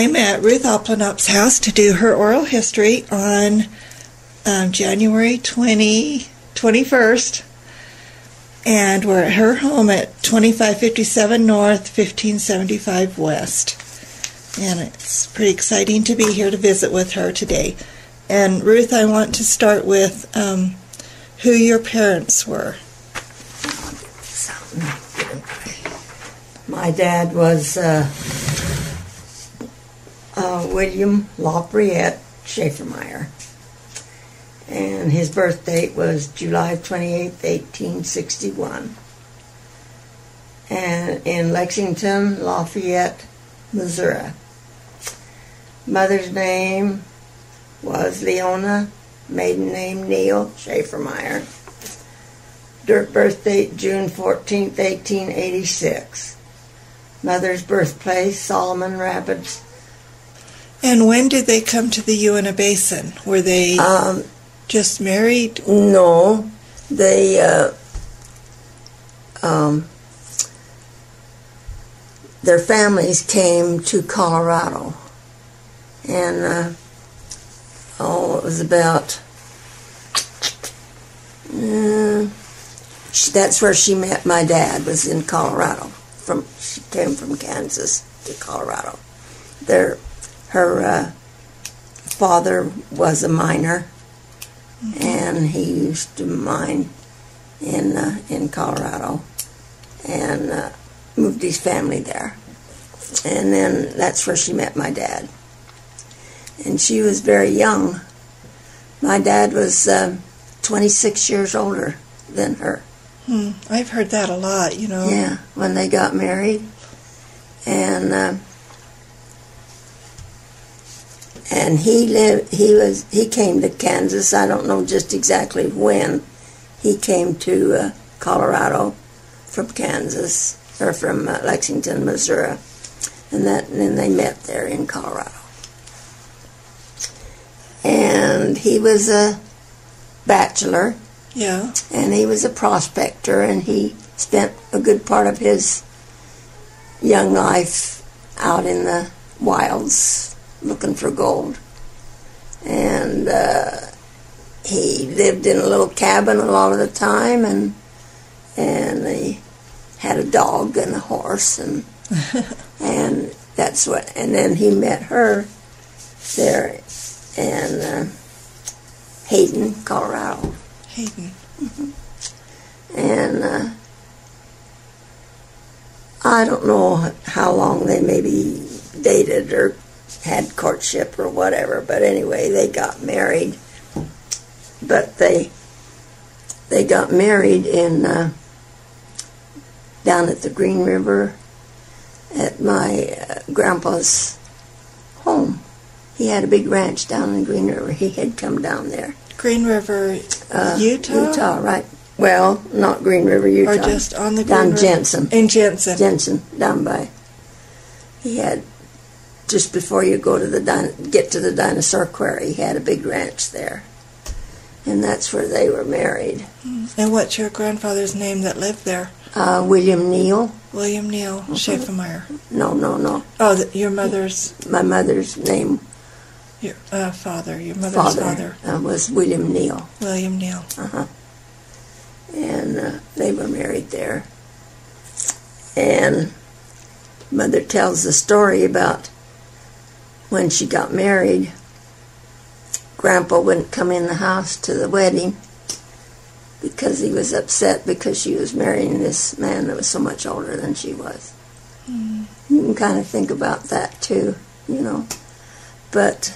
I'm at Ruth Abplanalp's house to do her oral history on January 21st. And we're at her home at 2557 North, 1575 West. And it's pretty exciting to be here to visit with her today. And Ruth, I want to start with who your parents were. My dad was William Lafayette Schaefermeyer. And his birth date was July 28th, 1861. And in Lexington, Lafayette, Missouri. Mother's name was Leona, maiden name Neil Schaefermeyer. Birth date June 14th, 1886. Mother's birthplace, Solomon Rapids. And when did they come to the Uinta Basin? Were they just married? No, they their families came to Colorado, and it was about that's where she met my dad, was in Colorado. She came from Kansas to Colorado. Her father was a miner, and he used to mine in Colorado, and moved his family there. And then that's where she met my dad. And she was very young. My dad was 26 years older than her. I've heard that a lot, you know. Yeah, when they got married. And he came to Kansas. I don't know just exactly when he came to Colorado from Kansas, or from Lexington, Missouri, and then they met there in Colorado. And he was a bachelor. Yeah. And he was a prospector, and he spent a good part of his young life out in the wilds looking for gold. And he lived in a little cabin a lot of the time, and he had a dog and a horse, and and that's what. And then he met her there in Hayden, Colorado. Hayden. And I don't know how long they maybe dated or had courtship or whatever, but anyway, they got married. But they got married in down at the Green River at my grandpa's home. He had a big ranch down in Green River. He had come down there. Green River, Utah? Utah, right. Well, not Green River, Utah. Or just on the Green River? Down Jensen. In Jensen. Jensen, down by. He had, just before you go to get to the dinosaur quarry, he had a big ranch there. And that's where they were married. And what's your grandfather's name that lived there? William Neal. William Neal Schaefermeyer. No. Oh, your mother's... My mother's name... Your father, your mother's father. Was William Neal. William Neal. And they were married there. And Mother tells the story about when she got married, Grandpa wouldn't come in the house to the wedding because he was upset because she was marrying this man that was so much older than she was. You can kind of think about that too, you know. But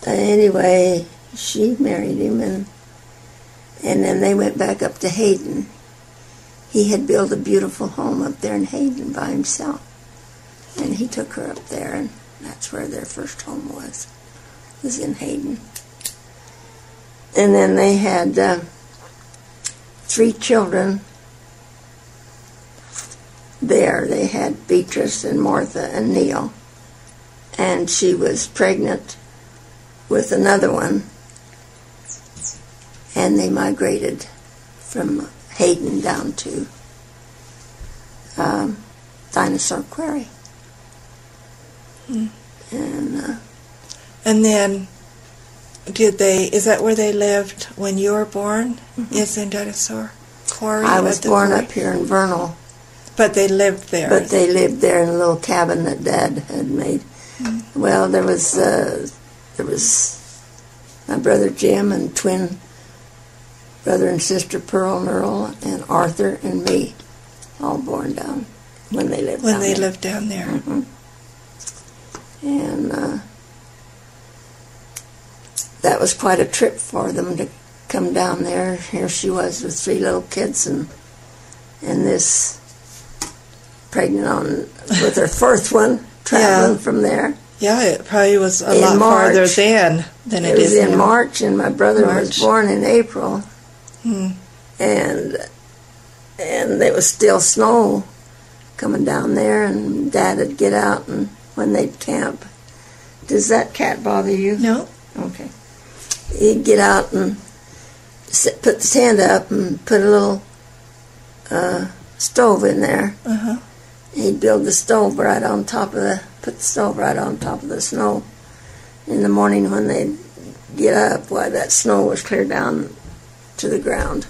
anyway, she married him, and then they went back up to Hayden. He had built a beautiful home up there in Hayden by himself, and he took her up there, and that's where their first home was in Hayden. And then they had 3 children there. They had Beatrice and Martha and Neil, and she was pregnant with another one, and they migrated from Hayden down to Dinosaur Quarry. And then, is that where they lived when you were born? Mm-hmm. Is in Dinosaur Quarry? I was born up here in Vernal. But they lived there. But they lived there in a little cabin that Dad had made. Mm-hmm. Well, there was my brother Jim and twin brother and sister Pearl and Earl and Arthur and me, all born down when they lived down there. When they lived down there. Mm-hmm. And that was quite a trip for them to come down there. Here she was with 3 little kids and this pregnant with her 4th one, traveling from there. Yeah, it probably was a lot farther then than it is now. It was in March, and my brother was born in April. And there was still snow coming down there, and Dad would get out and when they'd camp. Does that cat bother you? No. Okay. He'd get out and put the tent up and put a little stove in there. Uh-huh. He'd build the stove right on top of put the stove right on top of the snow. In the morning when they'd get up, why, that snow was clear down to the ground.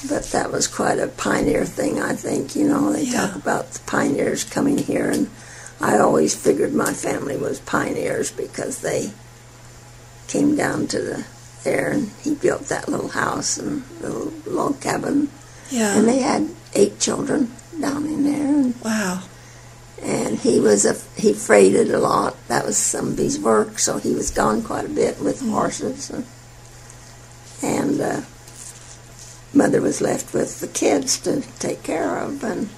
But that was quite a pioneer thing, I think. You know, they talk about the pioneers coming here, and I always figured my family was pioneers because they came down to there, and he built that little house and little log cabin. Yeah. And they had 8 children down in there. And, wow. And he freighted a lot. That was somebody's work, so he was gone quite a bit with horses. And Mother was left with the kids to take care of. And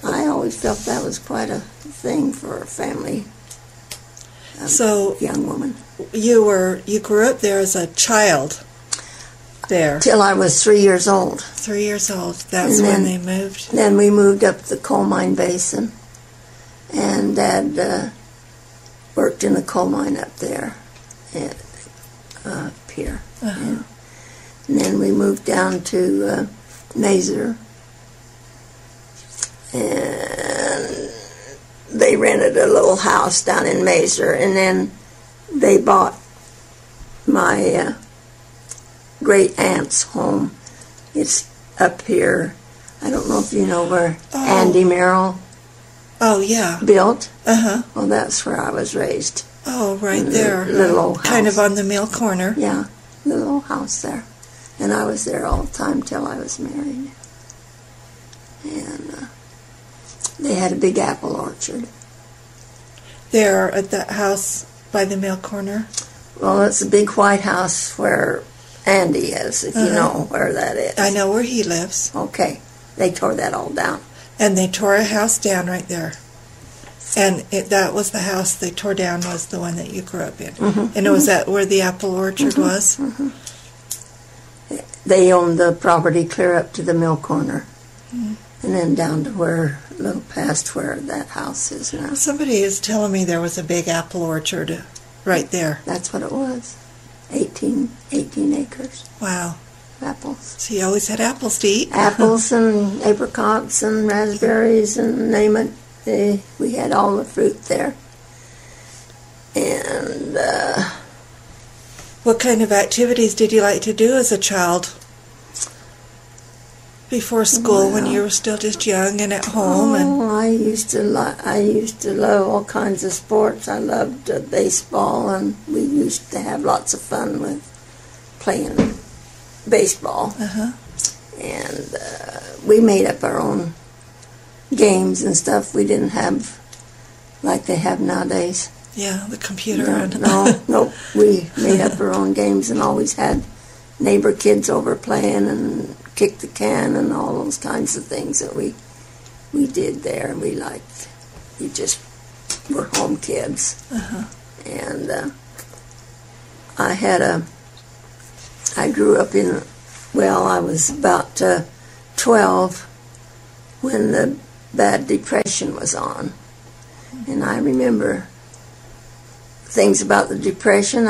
I always felt that was quite a thing for a family. So, young woman. You grew up there as a child there? Till I was 3 years old. 3 years old. That's when they moved? Then we moved up the coal mine basin. And Dad worked in the coal mine up there, up here. Uh-huh. And then we moved down to Mazer. And they rented a little house down in Mazer. And then they bought my great aunt's home. It's up here. I don't know if you know where Andy Merrill built. Uh-huh. Well, that's where I was raised. Oh, right there. Little old house. Kind of on the mill corner. Yeah, the little house there. And I was there all the time till I was married. And they had a big apple orchard. There at that house by the mill corner? Well, it's a big white house where Andy is, if you know where that is. I know where he lives. Okay. They tore that all down. And they tore a house down right there. And that was the house they tore down, was the one that you grew up in. Mm-hmm. And was that where the apple orchard was? Mm-hmm. They owned the property clear up to the mill corner. Mm-hmm. And then down to a little past where that house is now. Somebody is telling me there was a big apple orchard right there. That's what it was. 18 acres. Wow. Apples. So you always had apples to eat? Apples and apricots and raspberries and name it. We had all the fruit there. And what kind of activities did you like to do as a child? Before school, when you were still just young and at home? I used to love all kinds of sports. I loved baseball, and we used to have lots of fun with playing baseball. Uh-huh. And we made up our own games and stuff. We didn't have like they have nowadays. Yeah, the computer. No. We made up our own games and always had neighbor kids over playing and kick the can and all those kinds of things that we did there. We liked. We just were home kids. Uh-huh. And I grew up I was about 12 when the bad depression was on. And I remember things about the depression.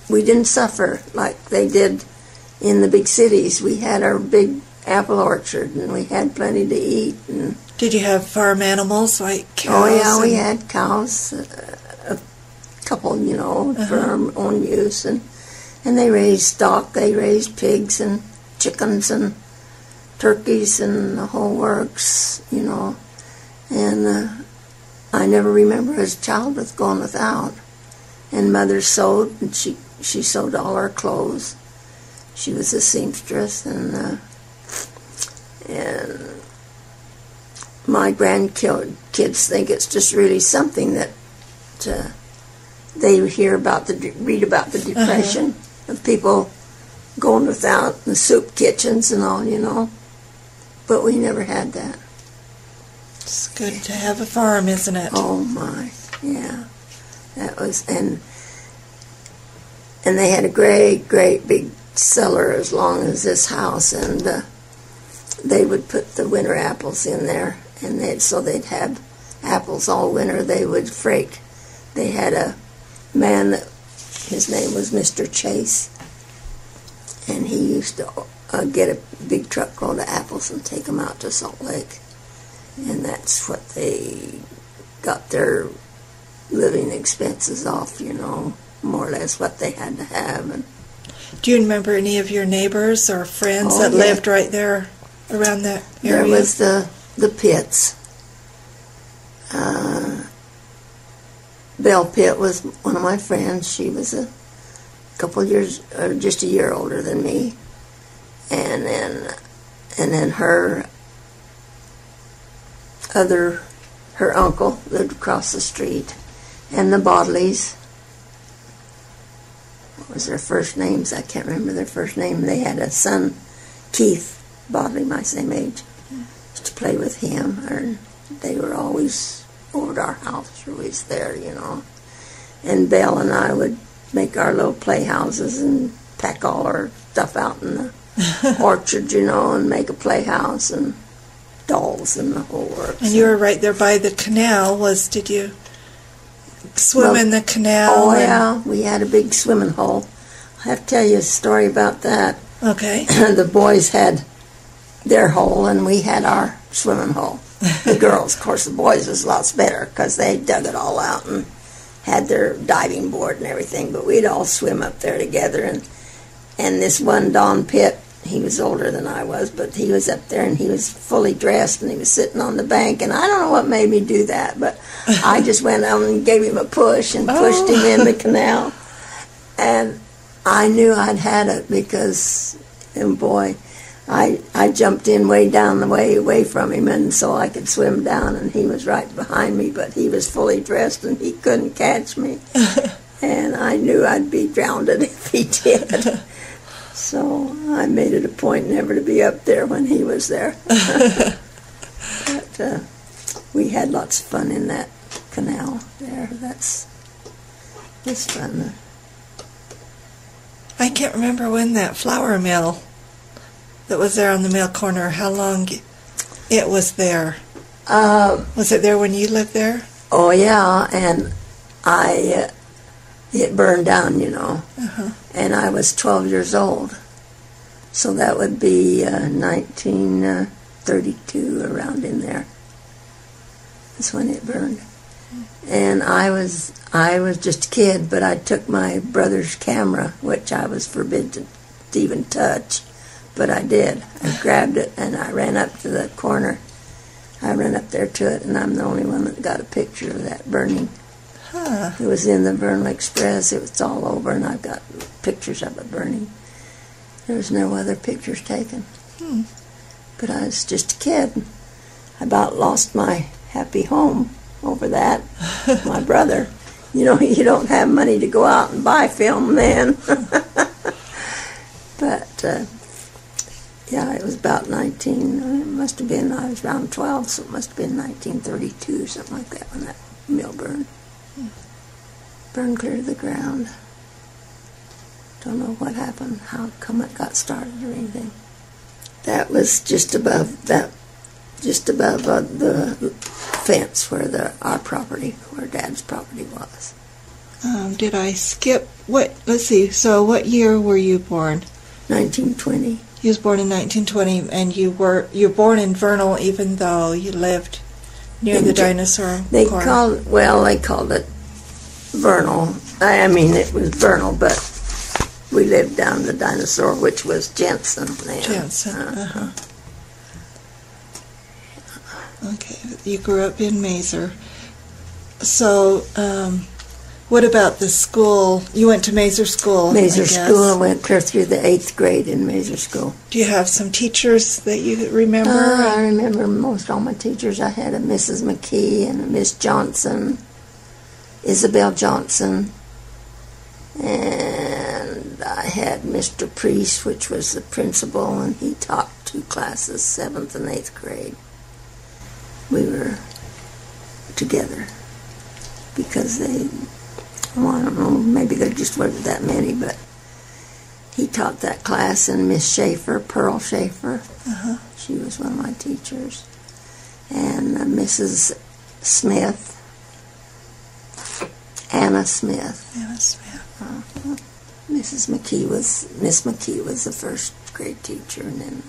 We didn't suffer like they did in the big cities. We had our big apple orchard, and we had plenty to eat, and Did you have farm animals like cows? Oh, yeah, we had cows, a couple, for our own use. And they raised stock. They raised pigs and chickens and turkeys and the whole works, And I never remember as a child with going without. And Mother sewed, and she sewed all our clothes. She was a seamstress, and my grandkids think it's just really something that they read about the Depression of people going without, the soup kitchens and all, But we never had that. It's good to have a farm, isn't it? Oh my, yeah. That was, and they had a great, great big cellar as long as this house, and they would put the winter apples in there, and they'd have apples all winter. They would freight. They had a man his name was Mr. Chase, and he used to get a big truckload of apples and take them out to Salt Lake, and that's what they got their living expenses off, more or less what they had to have. And do you remember any of your neighbors or friends that lived right there around that area? There was the Pitts. Belle Pitt was one of my friends. She was a couple years, or just a year older than me. And then her uncle lived across the street. And the Bodleys, what was their first names? I can't remember their first name. They had a son, Keith Bodley, my same age, used to play with him. Or they were always over at our house, always there, And Belle and I would make our little playhouses and pack all our stuff out in the orchard, and make a playhouse and dolls and the whole works. And you were right there by the canal. Did you swim in the canal? Oh, yeah. We had a big swimming hole. I have to tell you a story about that. Okay. The boys had their hole, and we had our swimming hole. The girls, of course, the boys was lots better because they dug it all out and had their diving board and everything. But we'd all swim up there together. And this one, Don Pitt, he was older than I was, but he was up there, and he was fully dressed, and he was sitting on the bank. And I don't know what made me do that, but I just went out and gave him a push and pushed him in the canal. And I knew I'd had it because, and boy, I jumped in way down the way away from him, and so I could swim down, and he was right behind me, but he was fully dressed, and he couldn't catch me. And I knew I'd be drowned if he did. So I made it a point never to be up there when he was there. But we had lots of fun in that canal there. That's fun. I can't remember when that flour mill that was there on the mill corner, how long it was there. Was it there when you lived there? Oh, yeah, and it burned down, and I was 12 years old. So that would be 1932, around in there. That's when it burned. And I was just a kid, but I took my brother's camera, which I was forbidden to even touch, but I did. I grabbed it, and I ran up to the corner. I ran up there to it, and I'm the only one that got a picture of that burning. Huh. It was in the Vernal Express. It was all over, and I've got pictures of it burning. There was no other pictures taken. But I was just a kid. I about lost my happy home over that. My brother. You don't have money to go out and buy film then. But, yeah, it was about it must have been, I was around 12, so it must have been 1932, something like that, when that mill burned. Burned clear to the ground. Don't know what happened, how come it got started or anything. That was just above the fence where our property, where Dad's property was. Did I skip? Let's see. So, what year were you born? 1920. You was born in 1920, and you were born in Vernal, even though you lived near the dinosaur park. They called it Vernal. I mean, it was Vernal, but we lived down the dinosaur, which was Jensen then. Jensen. Okay, you grew up in Mazer. So, what about the school? You went to Mazer School, Mazer School. I went clear through the 8th grade in Mazer School. Do you have some teachers that you remember? I remember most all my teachers. I had a Mrs. McKee and a Miss Johnson, Isabel Johnson, and I had Mr. Priest, which was the principal, and he taught 2 classes, 7th and 8th grade. We were together because I don't know, maybe there just wasn't that many, but he taught that class, and Miss Schaefer, Pearl Schaefer, she was one of my teachers, and Mrs. Smith, Anna Smith. Miss McKee was the first grade teacher, and then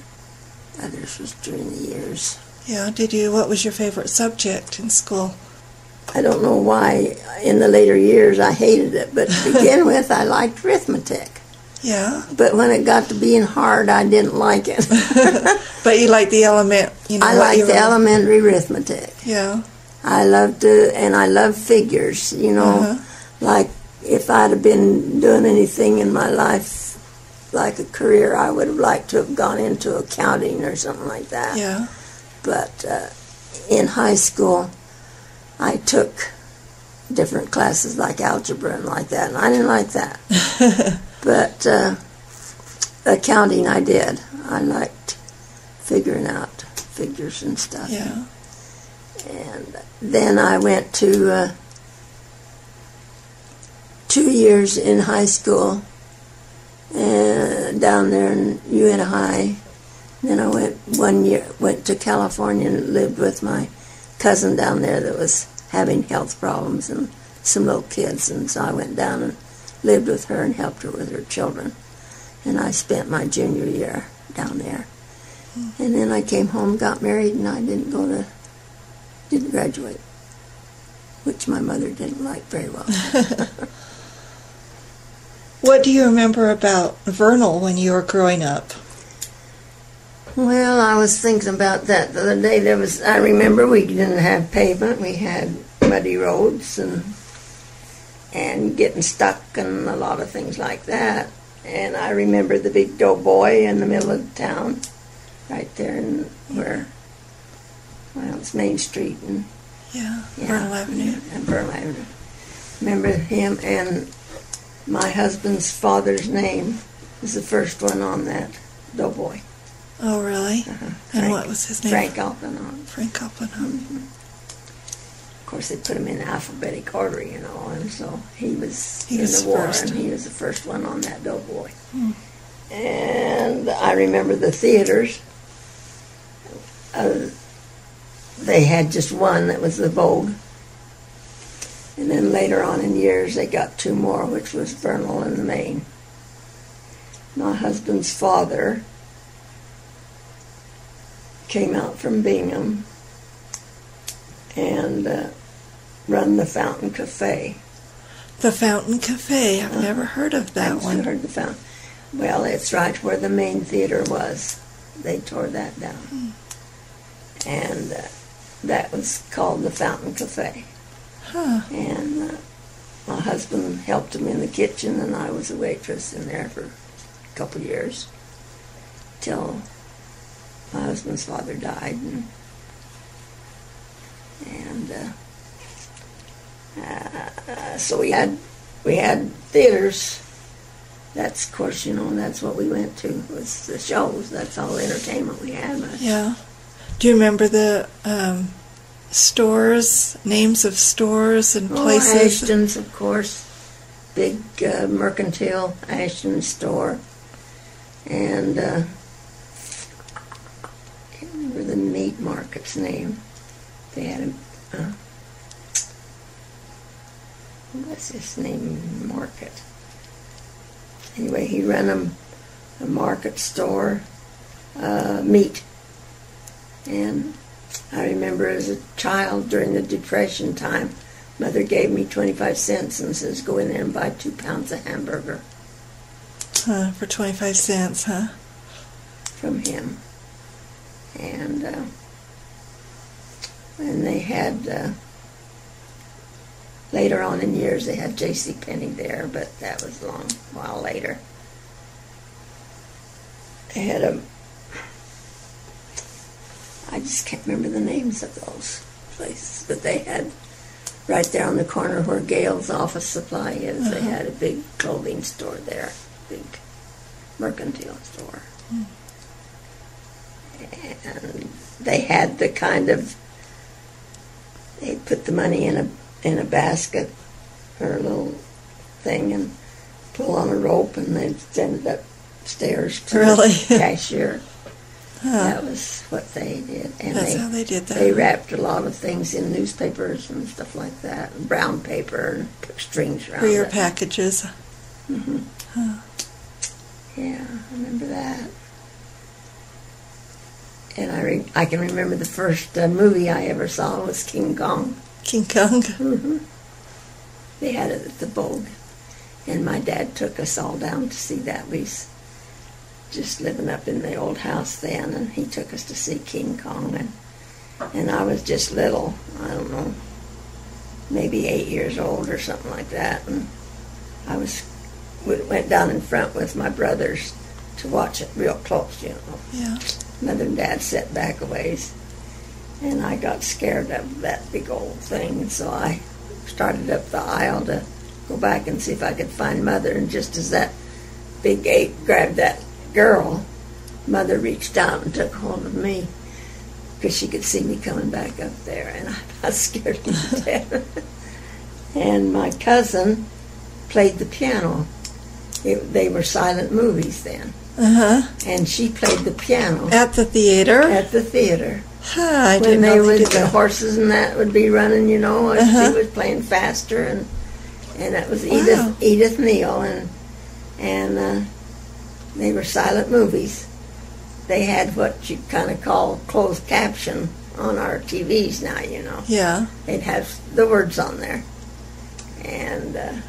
others was during the years. Yeah, what was your favorite subject in school? I don't know why in the later years I hated it, but to begin with I liked arithmetic. Yeah. But when it got to being hard, I didn't like it. But you liked the I liked the elementary arithmetic. Yeah. I loved it, and I love figures, like if I'd have been doing anything in my life, like a career, I would have liked to have gone into accounting or something like that. Yeah. But in high school, I took different classes like algebra and like that, and I didn't like that. But accounting I did. I liked figuring out figures and stuff. Yeah. And then I went to 2 years in high school down there in UNI High. Then I went to California and lived with my cousin down there that was having health problems and some little kids, and so I went down and lived with her and helped her with her children. And I spent my junior year down there. And then I came home, got married, and I didn't graduate, which my mother didn't like very well. What do you remember about Vernal when you were growing up? Well, I was thinking about that the other day. I remember we didn't have pavement. We had muddy roads and getting stuck and a lot of things like that. And I remember the big doughboy in the middle of the town, right there it's Main Street and Vernal Avenue. And Vernal Avenue. Remember him, and my husband's father's name was the first one on that doughboy. Oh, really? And what was his name? Frank Abplanalp. Frank Abplanalp. Of course, they put him in alphabetic order, and so he was in the war, first. and he was the first one on that doughboy. And I remember the theaters. They had just one that was the Vogue. And then later on in years, they got 2 more, which was Vernal and the Main. My husband's father came out from Bingham and run the Fountain Cafe. The Fountain Cafe. I've never heard of that one. I've heard the Fountain. Well, it's right where the main theater was. They tore that down. And that was called the Fountain Cafe. And my husband helped him in the kitchen, and I was a waitress in there for a couple years till my husband's father died, so we had theaters. That's, of course, that's what we went to, was the shows. That's all the entertainment we had. Yeah. Do you remember the stores, names of stores and places? Ashton's, of course. Big mercantile Ashton store. And I can't remember the meat market's name. They had what's his name? Market. Anyway, he ran a market store. meat. And I remember as a child during the Depression time, Mother gave me 25 cents and says, go in there and buy 2 pounds of hamburger. For 25 cents, huh? From him. And they had, later on in years, they had J.C. Penney there, but that was a long while later. They had I just can't remember the names of those places, but they had, right there on the corner where Gale's office supply is, they had a big clothing store there, big mercantile store. And they had the kind of, they put the money in a basket or a little thing and pull on a rope and they'd send it upstairs to the cashier. That was what they did. And that's how they did that. They wrapped a lot of things in newspapers and stuff like that, and brown paper, and put strings around it. For your packages. Mm-hmm. Yeah, I remember that. And I can remember the first movie I ever saw was King Kong. King Kong? Mm-hmm. They had it at the Vogue. And my dad took us all down to see that. We was just living up in the old house then, and he took us to see King Kong. And I was just little, I don't know, maybe 8 years old or something like that. And I went down in front with my brothers to watch it real close, you know. Yeah. Mother and Dad sat back a ways, and I got scared of that big old thing, and so I started up the aisle to go back and see if I could find Mother, and just as that big ape grabbed that girl, Mother reached out and took hold of me, because she could see me coming back up there, and I scared her to death. And my cousin played the piano. They were silent movies then. And she played the piano. At the theater? At the theater. I didn't know they did the that. horses and that would be running, you know, and she was playing faster, and that was Edith Neal, and they were silent movies. They had what you kind of call closed caption on our TVs now, you know. Yeah. They'd have the words on there, and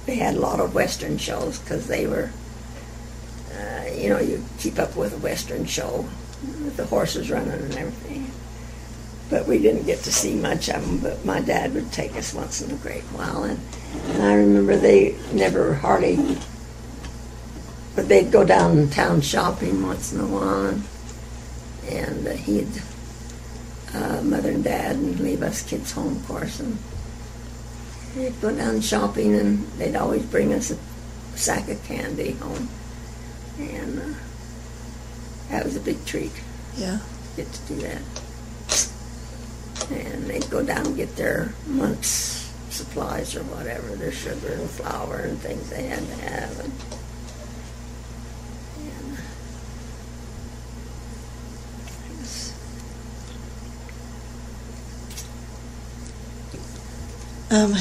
they had a lot of Western shows because they were. You know, you keep up with a Western show with the horses running and everything. But we didn't get to see much of them, but my dad would take us once in a great while. And I remember they never hardly, but they'd go downtown shopping once in a while. And he'd, Mother and Dad, and leave us kids home, of course. And they'd go down shopping, and they'd always bring us a sack of candy home. And that was a big treat. Yeah. Get to do that. And they'd go down and get their month's supplies or whatever, their sugar and flour and things they had to have.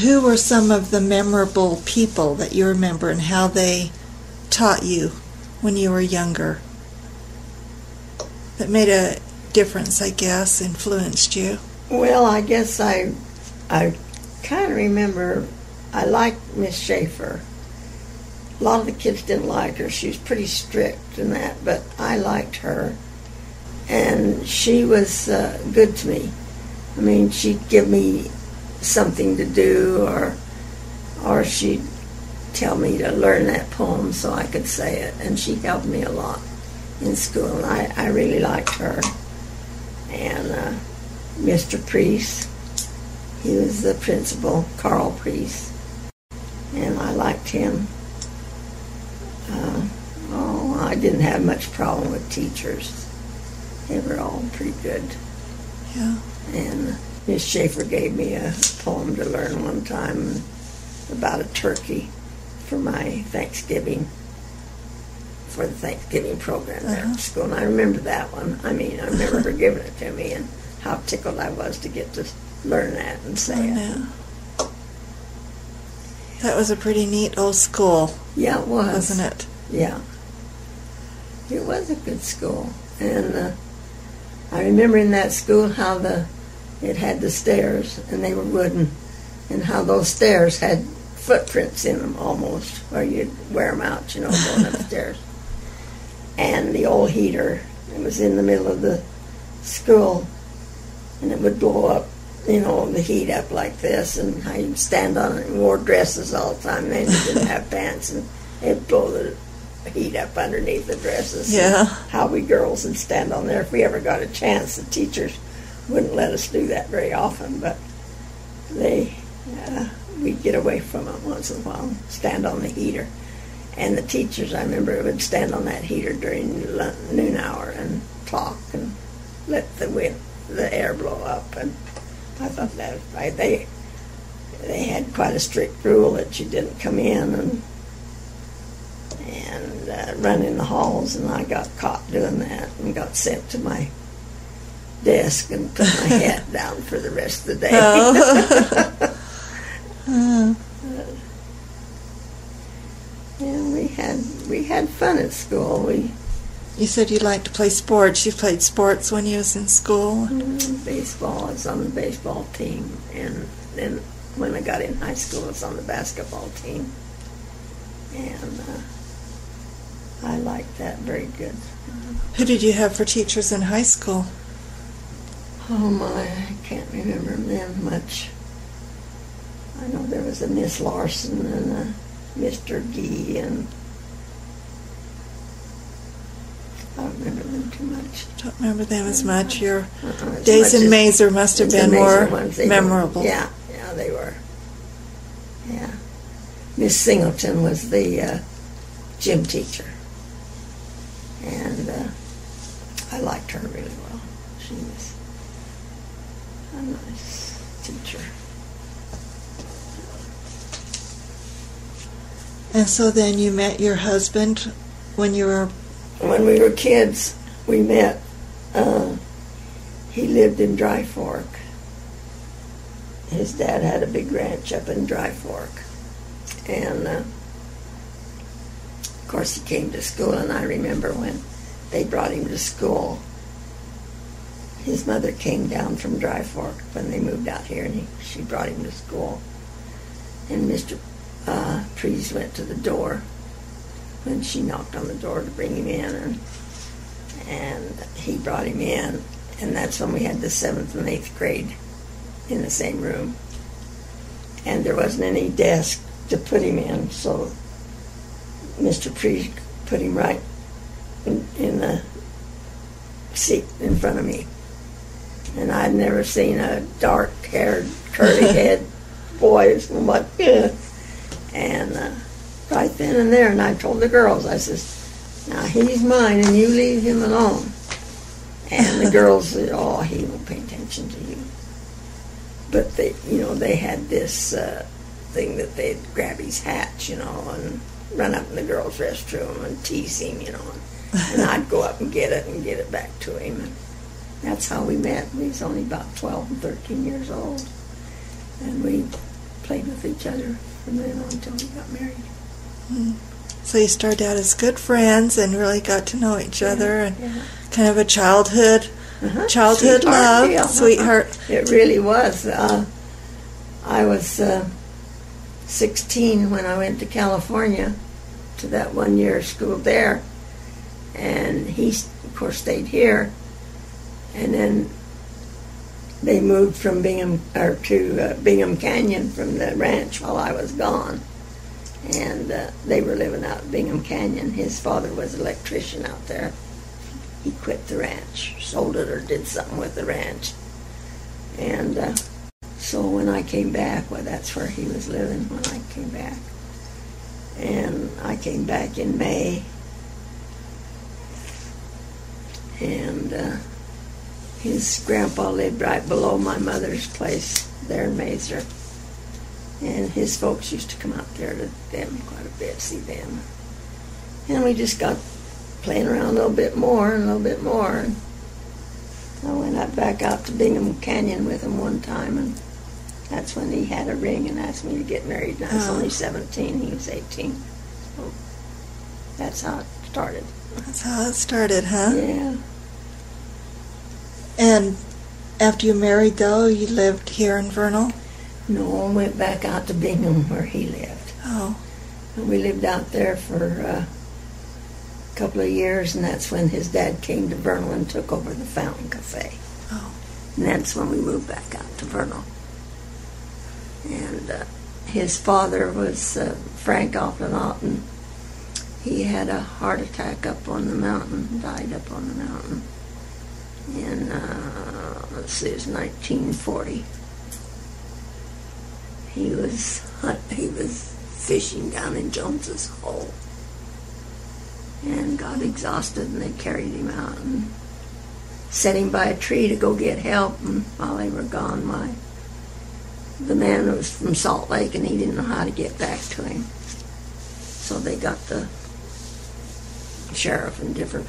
Who were some of the memorable people that you remember and how they taught you when you were younger that made a difference, I guess, influenced you? Well, I guess I kind of remember I liked Miss Schaefer. A lot of the kids didn't like her. She was pretty strict and that, but I liked her. And she was good to me. I mean, she'd give me something to do, or she'd tell me to learn that poem so I could say it, and she helped me a lot in school, and I really liked her. And Mr. Priest, he was the principal, Carl Priest, and I liked him. I didn't have much problem with teachers. They were all pretty good. Yeah. And Miss Schaefer gave me a poem to learn one time about a turkey for my Thanksgiving, for the Thanksgiving program there at school. And I remember that one. I mean, I remember her giving it to me and how tickled I was to get to learn that and say it. That was a pretty neat old school. Yeah, it was. Wasn't it? Yeah. It was a good school. And I remember in that school how it had the stairs, and they were wooden, and how those stairs had footprints in them almost, where you'd wear them out, you know, going upstairs. And the old heater, it was in the middle of the school, and it would blow up, you know, the heat up like this, and how you'd stand on it and wore dresses all the time. Then you didn't have pants, and it'd blow the heat up underneath the dresses. Yeah. How we girls would stand on there if we ever got a chance. The teachers wouldn't let us do that very often, but we'd get away from it once in a while, stand on the heater. And the teachers, I remember, would stand on that heater during noon hour and talk and let the air blow up. And I thought that was right. They had quite a strict rule that you didn't come in and run in the halls, and I got caught doing that and got sent to my desk and put my head down for the rest of the day. Oh. We had fun at school. You said you liked to play sports. You played sports when you was in school? Baseball. I was on the baseball team. And then when I got in high school, I was on the basketball team. And I liked that very good. Who did you have for teachers in high school? Oh my, I can't remember them much. I know there was a Miss Larson and a Mr. Gee, and I don't remember them too much. Don't remember them as much. Your days in Mazer must have been more memorable. Yeah, they were. Yeah. Miss Singleton was the gym teacher, and I liked her really well. She was a nice teacher. And so then you met your husband when you were... When we were kids, we met. He lived in Dry Fork. His dad had a big ranch up in Dry Fork. And, of course, he came to school, and I remember when they brought him to school. His mother came down from Dry Fork when they moved out here, and she brought him to school. And Mr. Prees went to the door when she knocked on the door to bring him in, and he brought him in, and that's when we had the 7th and 8th grade in the same room. And there wasn't any desk to put him in, so Mr. Prees put him right in the seat in front of me. And I'd never seen a dark-haired, curly-head boy like this. And right then and there, and I told the girls, I says, now he's mine and you leave him alone. And the girls said, oh, he won't pay attention to you. But they had this thing that they'd grab his hat, and run up in the girls' restroom and tease him, and I'd go up and get it back to him. And that's how we met. He was only about 12 and 13 years old. And we played with each other from then on until we got married. So you started out as good friends and really got to know each other, and kind of a childhood love, sweetheart. It really was. I was 16 when I went to California to that one-year school there, and he, of course, stayed here. And then they moved from Bingham Canyon from the ranch while I was gone, and they were living out in Bingham Canyon. His father was an electrician out there. He quit the ranch, sold it, or did something with the ranch. And so when I came back, that's where he was living when I came back. And I came back in May, and his grandpa lived right below my mother's place there in Mazer. And his folks used to come out there to them quite a bit, see them. And we just got playing around a little bit more and a little bit more. And I went back out to Bingham Canyon with him one time, and that's when he had a ring and asked me to get married. And I was only 17, he was 18. So that's how it started. That's how it started, huh? Yeah. And after you married, though, you lived here in Vernal? No, I went back out to Bingham where he lived. Oh. And we lived out there for a couple of years, and that's when his dad came to Vernal and took over the Fountain Cafe. Oh. And that's when we moved back out to Vernal. And his father was Frank Abplanalp, and he had a heart attack up on the mountain, died up on the mountain in, let's see, it was 1940. He was fishing down in Jones's Hole and got exhausted, and they carried him out and set him by a tree to go get help. And while they were gone, the man was from Salt Lake, and he didn't know how to get back to him. So they got the sheriff and different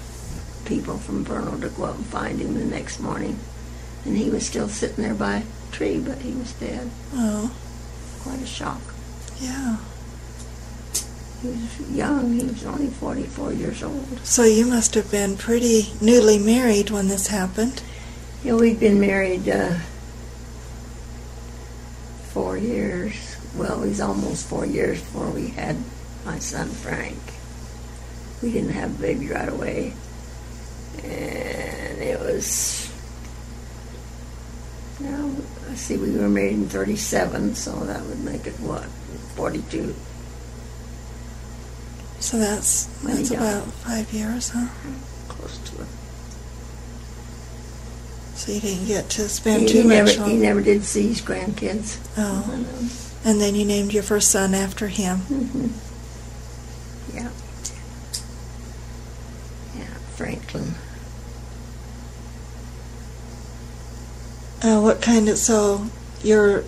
people from Vernal to go up and find him the next morning. And he was still sitting there by a tree, but he was dead. Oh. Quite a shock. Yeah. He was young. He was only 44 years old. So you must have been pretty newly married when this happened. Yeah, we'd been married 4 years. Well, it was almost 4 years before we had my son Frank. We didn't have a baby right away. And it was, let's see, we were married in 37, so that would make it, what, 42. So that's about 5 years, huh? Close to it. So you didn't get to spend too much on... He never did see his grandkids. Oh. And then you named your first son after him. Mm-hmm. Yeah. Yeah, Franklin. So your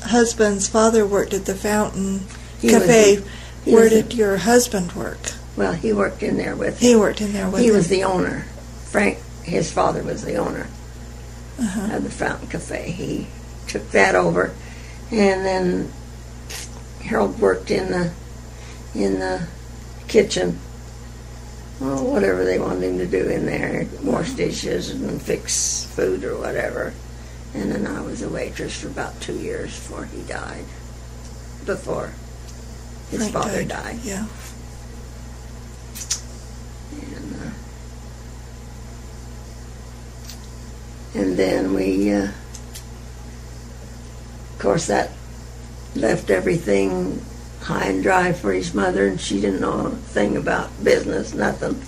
husband's father worked at the Fountain Cafe. Where did your husband work? Well, he worked in there with him. He worked in there with him. He was the owner. Frank, his father, was the owner of the Fountain Cafe. He took that over, and then Harold worked in the kitchen. Well, whatever they wanted him to do in there, wash dishes and fix food or whatever. And then I was a waitress for about 2 years before he died. Before his Frank father died. Yeah. And then we, of course, that left everything high and dry for his mother, and she didn't know a thing about business, nothing.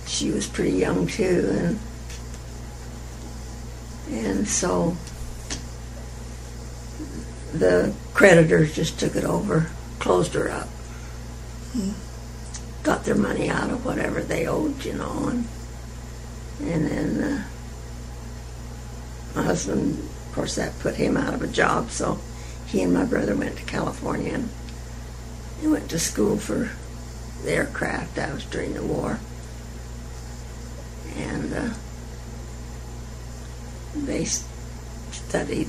She was pretty young too, and so the creditors just took it over, closed her up, got their money out of whatever they owed, and then my husband, of course, that put him out of a job, so he and my brother went to California, and he went to school for the aircraft. That was during the war. And they studied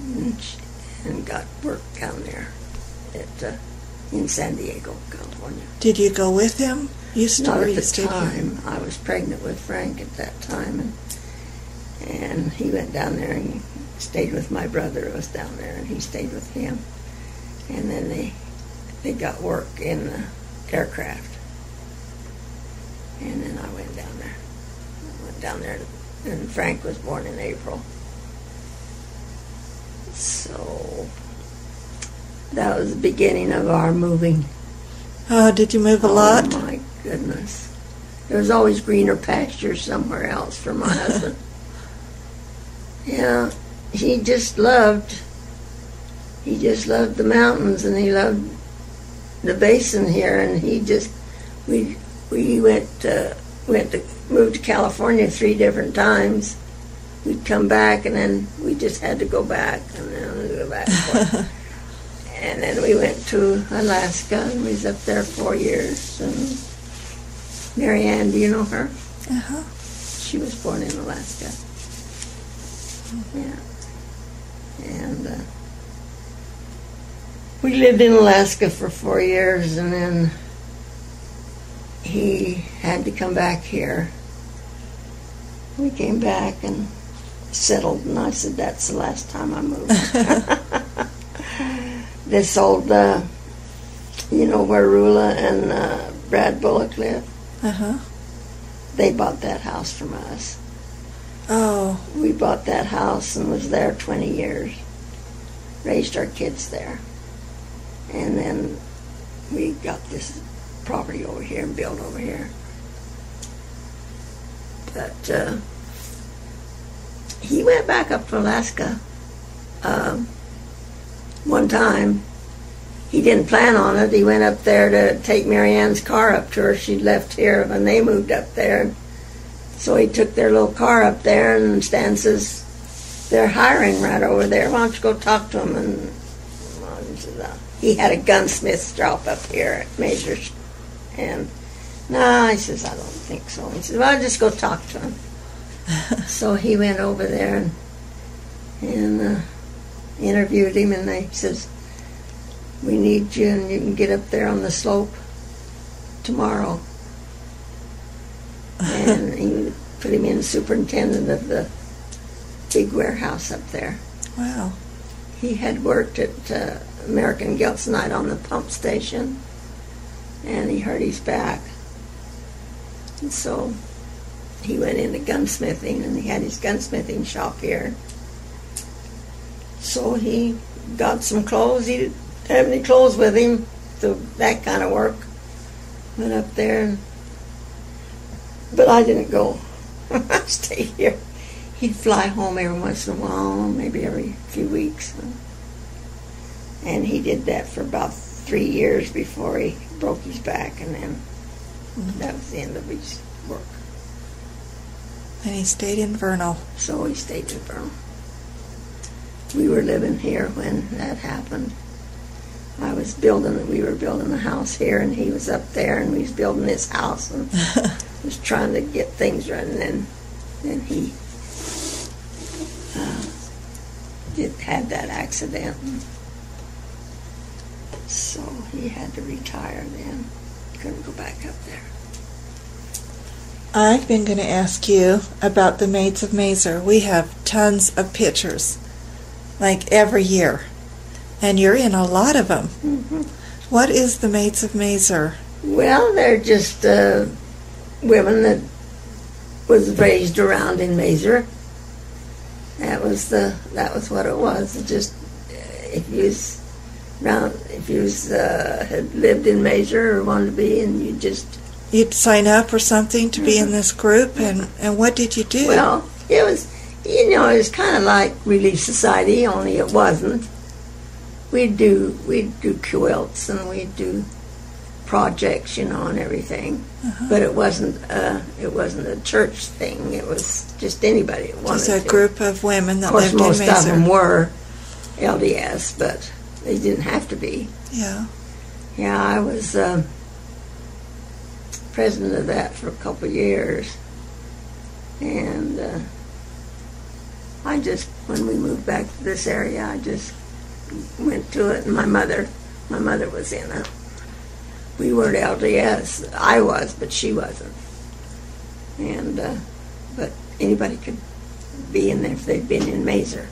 and got work down there in San Diego, California. Did you go with him? Not at the time. I was pregnant with Frank at that time, and he went down there and stayed with my brother who was down there, and he stayed with him. And then they got work in the aircraft. And then I went down there. And Frank was born in April. So that was the beginning of our moving. Oh, did you move a lot? Oh, my goodness. There was always greener pastures somewhere else for my husband. Yeah, he just loved the mountains, and he loved the basin here, and we moved to California 3 different times. We'd come back, and then we just had to go back, and then we'd go back. And then we went to Alaska, and we was up there 4 years. And Mary Ann, do you know her? Uh-huh. She was born in Alaska. Yeah. And we lived in Alaska for 4 years, and then he had to come back here. We came back and settled, and I said, that's the last time I moved. This old, you know where Rula and Brad Bullock live? Uh-huh. They bought that house from us. Oh. We bought that house and was there 20 years. Raised our kids there. And then we got this property over here and built over here. But he went back up to Alaska one time. He didn't plan on it. He went up there to take Marianne's car up to her. She'd left here when they moved up there. So he took their little car up there, and Stan says, they're hiring right over there. Why don't you go talk to them? And he had a gunsmith shop up here at Major's. And no, he says, I don't think so. He says, well, just go talk to him. So he went over there and interviewed him, and they says, we need you, and you can get up there on the slope tomorrow. And he put him in superintendent of the big warehouse up there. Wow. He had worked at American Gilsonite on the pump station, and he hurt his back. And so he went into gunsmithing, and he had his gunsmithing shop here. So he got some clothes. He didn't have any clothes with him, so that kind of work. Went up there, but I didn't go. I stayed here. He'd fly home every once in a while, maybe every few weeks. And he did that for about 3 years before he broke his back, and then that was the end of his work. And he stayed in Vernal. So he stayed in Vernal. We were living here when that happened. We were building a house here, and he was up there, and we was building this house, and was trying to get things running, and then he had that accident. So he had to retire then. Couldn't go back up there. I've been going to ask you about the Maids of Mazer. We have tons of pictures, like every year, and you're in a lot of them. Mm-hmm. What is the Maids of Mazer? Well, they're just women that was raised around in Mazer. That was what it was. It just if you had lived in Mazer or wanted to be, and you'd sign up or something to be in this group, and what did you do? Well, it was kind of like Relief Society, only it wasn't. We'd do quilts, and we'd do projects, and everything. Uh-huh. But it wasn't a church thing. It was just anybody that wanted to. Just a group of women that lived in Mazer. Of course, most of them were LDS, but they didn't have to be. Yeah. Yeah, I was president of that for a couple of years, and when we moved back to this area, I just went to it, and my mother was in it. We weren't LDS. I was, but she wasn't. And but anybody could be in there if they'd been in Mazer.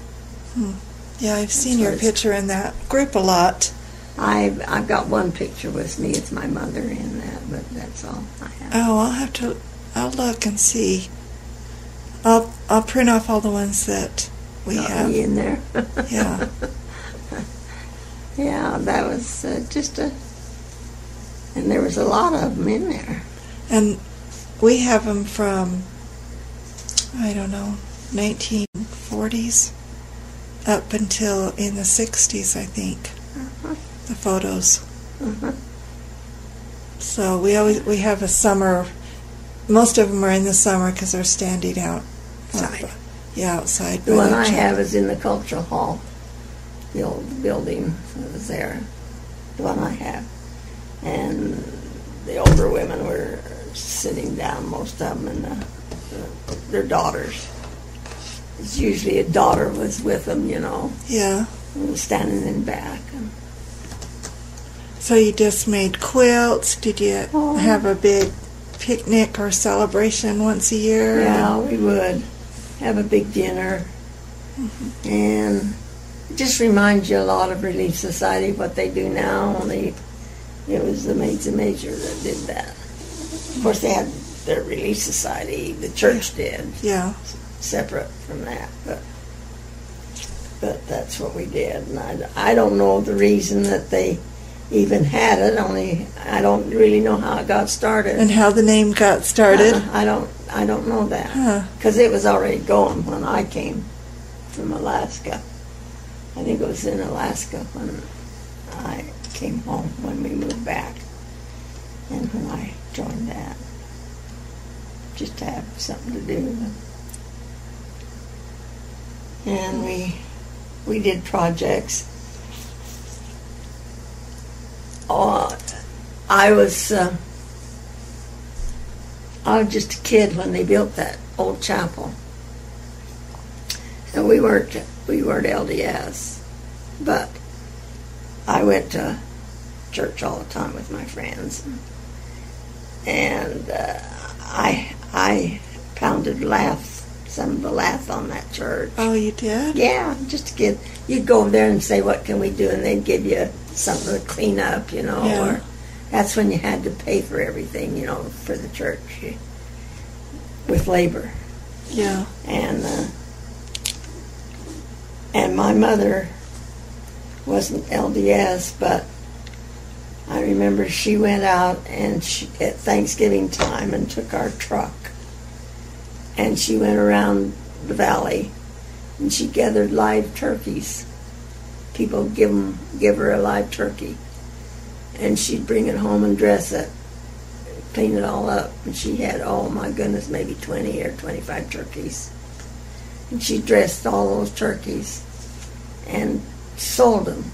Yeah, I've seen your picture in that group a lot. I've got one picture with me. It's my mother in that, but that's all I have. Oh, I'll look and see. I'll print off all the ones that we have in there. Yeah. Yeah, that was and there was a lot of them in there. And we have them from, I don't know, 1940s up until in the 60s, I think. Uh-huh. The photos. Uh-huh. So we have a summer. Most of them are in the summer because they're standing outside. Yeah, outside. The one I have is in the cultural hall. The old building was there. The one I have. And the older women were sitting down, most of them, and their daughters. It's usually a daughter was with them, Yeah. Standing in back. So you just made quilts? Did you have a big picnic or celebration once a year? Yeah, we would have a big dinner. And it just reminds you a lot of Relief Society, what they do now. Only it was the Maids of Major that did that. Of course, they had their Relief Society, the church did. Yeah. Separate from that, but that's what we did. And I don't know the reason that they even had it, only I don't really know how it got started. And how the name got started? I don't know that. Because it was already going when I came from Alaska. I think it was in Alaska when I came home, when we moved back, and when I joined that, just to have something to do. And we did projects. I was just a kid when they built that old chapel. And we weren't LDS, but I went to church all the time with my friends, and I pounded some of the lath on that church. Oh, you did? Yeah, just a kid. You'd go over there and say, "What can we do?" And they'd give you something to clean up, Yeah. Or that's when you had to pay for everything, for the church with labor. Yeah. And my mother wasn't LDS, but I remember she went out and at Thanksgiving time and took our truck, and she went around the valley and she gathered live turkeys. People give her a live turkey, and she'd bring it home and dress it, clean it all up, and she had, oh my goodness, maybe 20 or 25 turkeys. And she dressed all those turkeys and sold them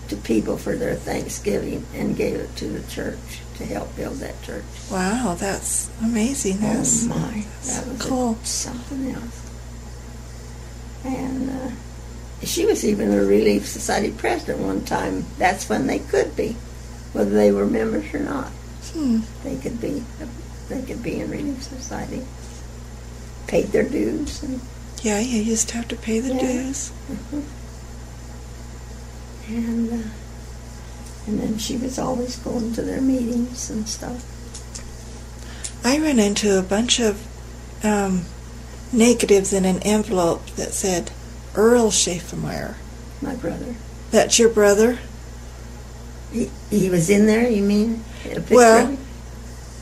to people for their Thanksgiving and gave it to the church to help build that church. Wow, that's amazing. That's, oh my, that was cool. Something else. And she was even a Relief Society president one time. That's when they could be, whether they were members or not. They could be in Relief Society. Paid their dues. Yeah, you used to have to pay the dues. And then she was always going to their meetings and stuff. I ran into a bunch of negatives in an envelope that said Earl Schaefermeyer. My brother. That's your brother? He was in there, you mean? Well,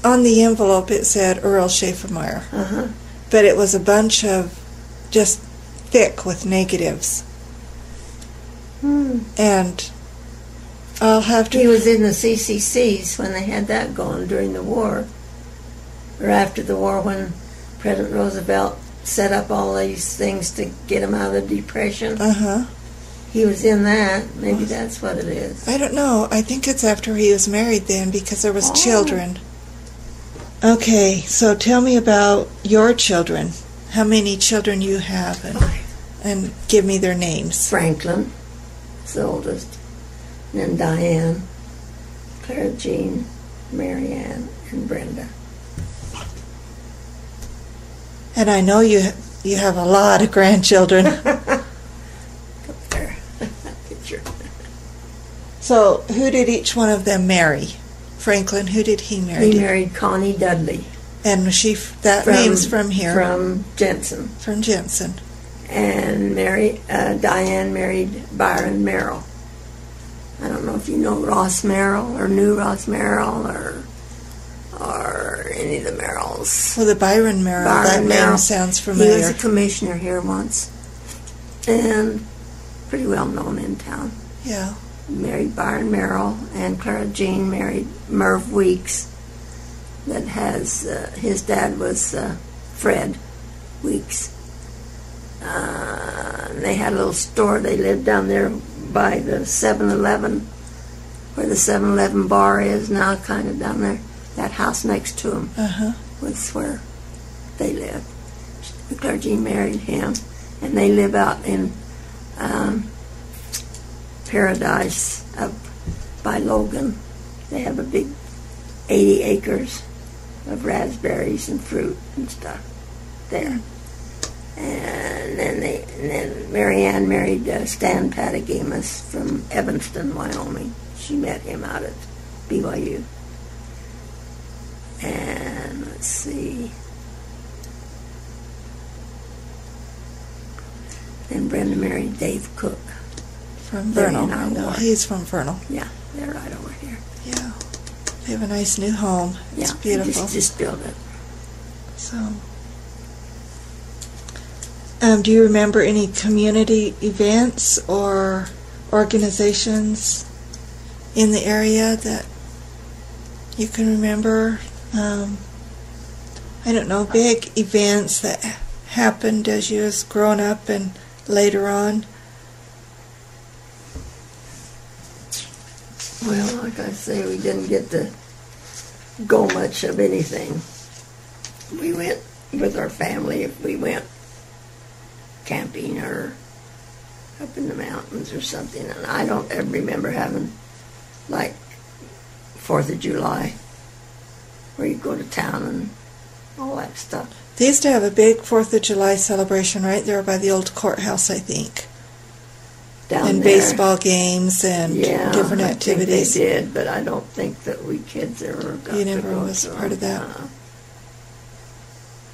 on the envelope it said Earl Schaefermeyer. But it was a bunch of just thick with negatives. And I'll have to... He was in the CCCs when they had that going during the war. Or after the war, when President Roosevelt set up all these things to get him out of the Depression. He was in that. Maybe that's what it is. I don't know. I think it's after he was married then, because there was children. Okay, so tell me about your children. How many children you have, and give me their names. Franklin, is the oldest. And then Diane, Clara Jean, Mary Ann, and Brenda. And I know you have a lot of grandchildren. Up there, picture. So, who did each one of them marry? Franklin, who did he marry? He married Connie Dudley. And name's from here? From Jensen. From Jensen. And Diane married Byron Merrill. I don't know if you know Ross Merrill or knew Ross Merrill or any of the Merrills. Well, the Byron Merrill, that name sounds familiar. He was a commissioner here once, and pretty well known in town. Yeah. Married Byron Merrill, and Clara Jean married Merv Weeks. That has his dad was Fred Weeks. They had a little store. They lived down there by the 7-Eleven, where the 7-Eleven bar is now, kind of down there. That house next to him was where they lived. Clara Jean married him, and they live out in Paradise up by Logan. They have a big 80 acres of raspberries and fruit and stuff there. And then Mary Ann married Stan Patagimas from Evanston, Wyoming. She met him out at BYU. And let's see. Then Brenda married Dave Cook. From Vernal. I know. He's from Vernal. Yeah, they're right over here. Yeah. They have a nice new home. It's beautiful. Just built it. So, do you remember any community events or organizations in the area that you can remember? I don't know, big events that happened as you was growing up and later on? Well, like I say, we didn't get to go much of anything. We went with our family if we went camping or up in the mountains or something. And I don't ever remember having, like, 4th of July, where you go to town and all that stuff. They used to have a big 4th of July celebration right there by the old courthouse, I think. Down and there. Baseball games and different activities. I think they did, but I don't think that we kids ever got You to never go was to part of that?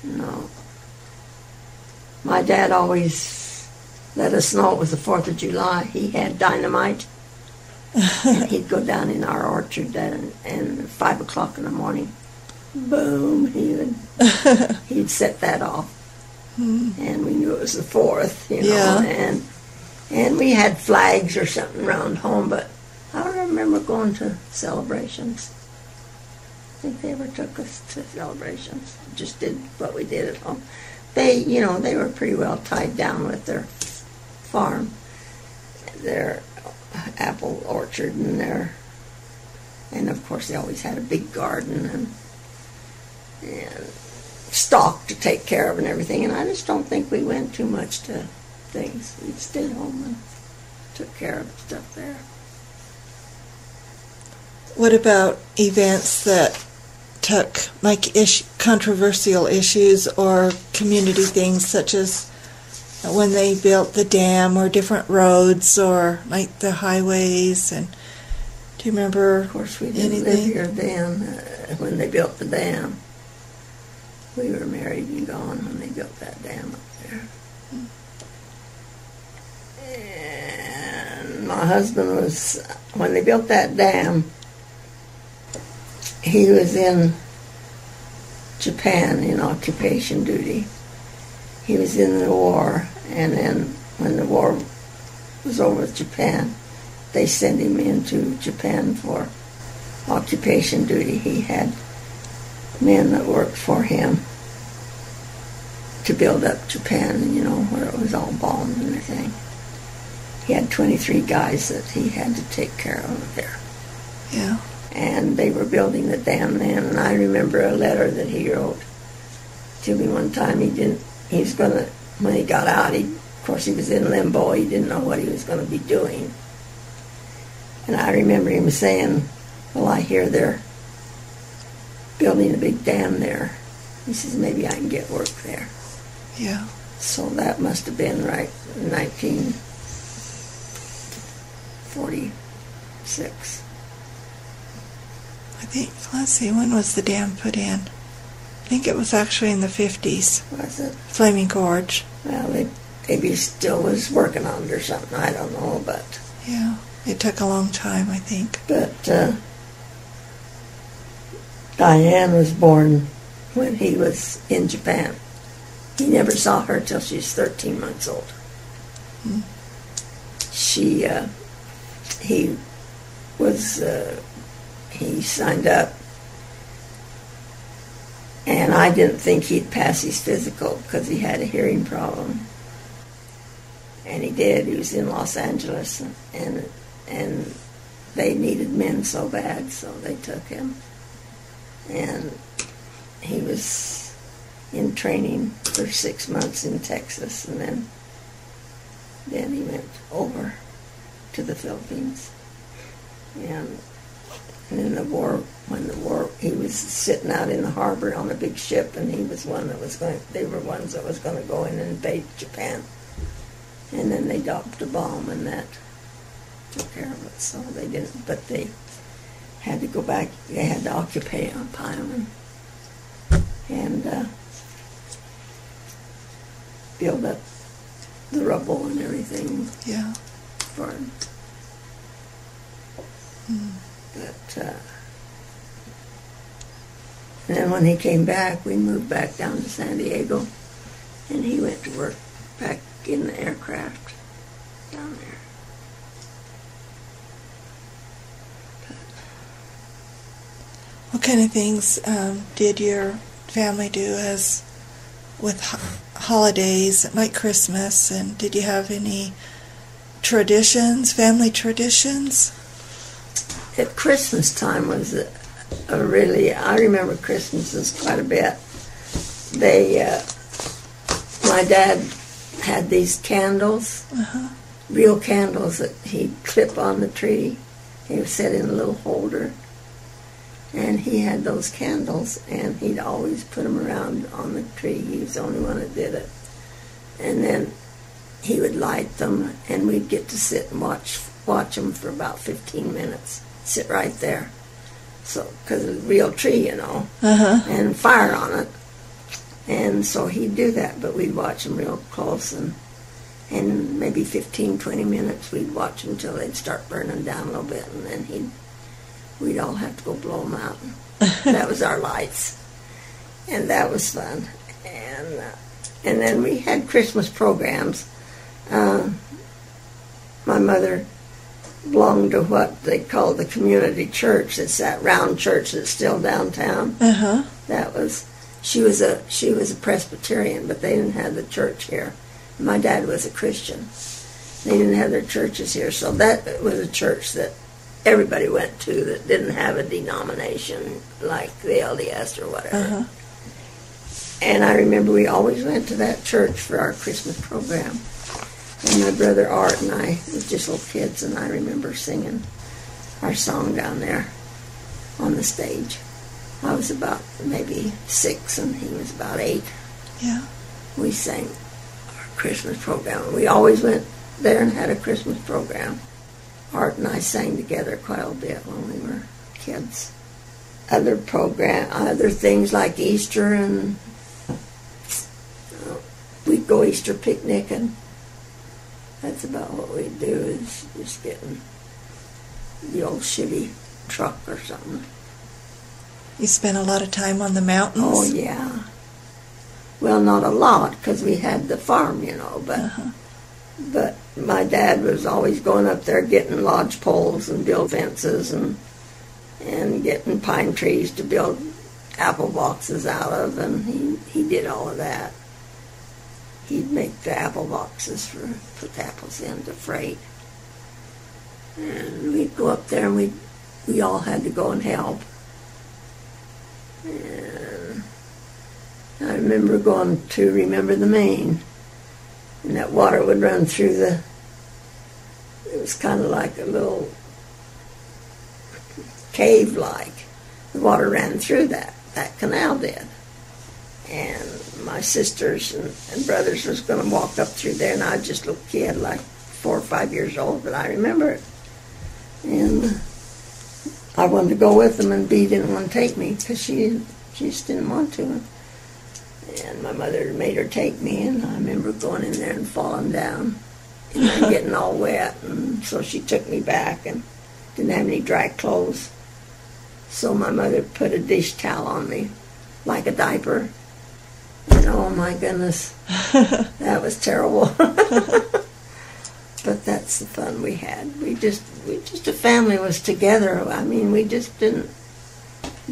No. My dad always let us know it was the 4th of July. He had dynamite. And he'd go down in our orchard and at 5 o'clock in the morning, boom, he'd set that off. And we knew it was the 4th, you know. And we had flags or something around home, but I don't remember going to celebrations. I think they ever took us to celebrations. Just did what we did at home. They were pretty well tied down with their farm, their apple orchard, and of course they always had a big garden and stock to take care of and everything. And I just don't think we went too much to things. We stayed home and took care of stuff there. What about events that took like controversial issues or community things, such as when they built the dam or different roads or like the highways? And do you remember? Of course, we didn't live here then when they built the dam. We were married and gone when they built that dam up there. And my husband was, when they built that dam, he was in Japan in occupation duty. He was in the war, and then when the war was over with Japan, they sent him into Japan for occupation duty. He had men that worked for him to build up Japan, where it was all bombed and everything. He had 23 guys that he had to take care of there. Yeah. And they were building the dam then, and I remember a letter that he wrote to me one time. When he got out, of course he was in limbo. He didn't know what he was going to be doing. And I remember him saying, well, I hear they're building a big dam there. He says, maybe I can get work there. Yeah. So that must have been right in 1946. I think, let's see, when was the dam put in? I think it was actually in the 50s. Was it? Flaming Gorge. Well, maybe still was working on it or something. I don't know, but... Yeah, it took a long time, I think. But Diane was born when he was in Japan. He never saw her till she was 13 months old. He signed up, and I didn't think he'd pass his physical because he had a hearing problem. And he did. He was in Los Angeles, and they needed men so bad, so they took him. And he was in training for 6 months in Texas, and then he went over to the Philippines. And And in the war, when the war, he was sitting out in the harbor on a big ship, and he was one that was going. They were ones that was going to go in and invade Japan. And then they dropped a bomb, and that took care of it. So they didn't, but they had to go back. They had to occupy them and build up the rubble and everything. Yeah. For him. But and then when he came back, we moved back down to San Diego, and he went to work back in the aircraft down there. What kind of things did your family do as with holidays like Christmas? And did you have any traditions, family traditions? At Christmas time was a really, I remember Christmases quite a bit. My dad had these candles, real candles that he'd clip on the tree. He was set in a little holder. And he had those candles, and he'd always put them around on the tree. He was the only one that did it. And then he would light them, and we'd get to sit and watch them for about 15 minutes. Sit right there. So, because it's a real tree, and fire on it. And so he'd do that, but we'd watch them real close, and maybe 15, 20 minutes we'd watch them until they'd start burning down a little bit, and then we'd all have to go blow them out. That was our lights. And that was fun. And then we had Christmas programs. My mother belonged to what they called the community church. It's that round church that's still downtown. She was a Presbyterian, but they didn't have the church here. My dad was a Christian. They didn't have their churches here, so that was a church that everybody went to that didn't have a denomination like the LDS or whatever. And I remember we always went to that church for our Christmas program. And my brother Art and I was just little kids, and I remember singing our song down there on the stage. I was about maybe 6, and he was about 8. Yeah. We sang our Christmas program. We always went there and had a Christmas program. Art and I sang together quite a bit when we were kids. Other things like Easter, and we'd go Easter picnicking. That's about what we'd do, is just getting the old Chevy truck or something. You spent a lot of time on the mountains? Oh, yeah. Well, not a lot, because we had the farm, but my dad was always going up there getting lodge poles and build fences and getting pine trees to build apple boxes out of, and he did all of that. He'd make the apple boxes put the apples in to freight. And we'd go up there, and we all had to go and help. And I remember going to Remember the Main, and that water would run through it was kind of like a little cave-like. The water ran through that canal did. And my sisters and brothers was going to walk up through there, and I was just a little kid, like 4 or 5 years old, but I remember it. And I wanted to go with them, and Bea didn't want to take me because she just didn't want to. And my mother made her take me, and I remember going in there and falling down and then getting all wet. And so she took me back and didn't have any dry clothes. So my mother put a dish towel on me, like a diaper. And oh my goodness, that was terrible. But that's the fun we had. We just a family was together. I mean, we just didn't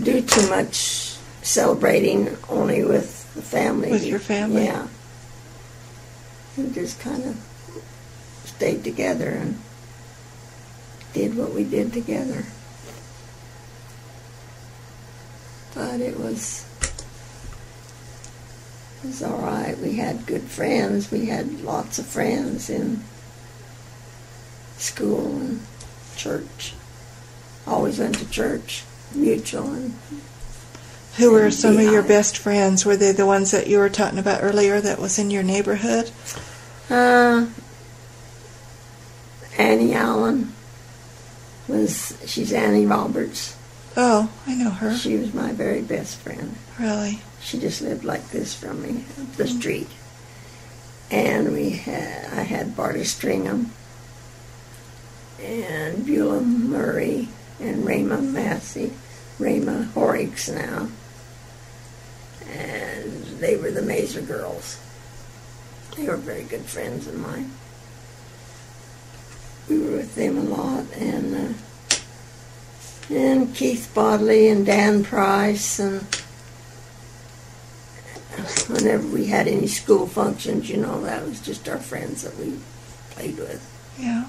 do too much celebrating, only with the family. With your family? Yeah. We just kind of stayed together and did what we did together. But it was all right. We had good friends. We had lots of friends in school and church. always went to church, mutual. And who were some of your BI. best friends? Were they the ones that you were talking about earlier that was in your neighborhood? Annie Allen she's Annie Roberts. Oh, I know her. She was my very best friend. Really? She just lived like this from me, up the street. And I had Barty Stringham and Beulah Murray and Rama Massey, Rama Horricks now. And they were the Mazer girls. They were very good friends of mine. We were with them a lot, and Keith Bodley and Dan Price, and whenever we had any school functions, that was just our friends that we played with. Yeah.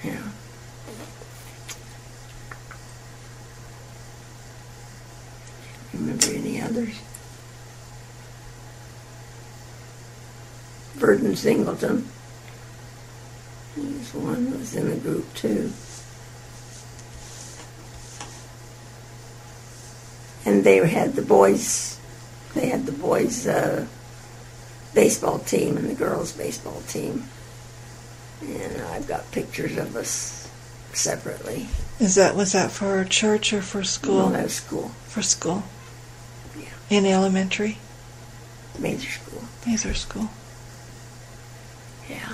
Yeah. Remember any others? Verdon Singleton. He was one who was in the group too. And they had the boys' baseball team and the girls' baseball team. And I've got pictures of us separately. Was that for church or for school? No, that was school. For school. Yeah. In elementary? Mazer school. Mazer school. Yeah.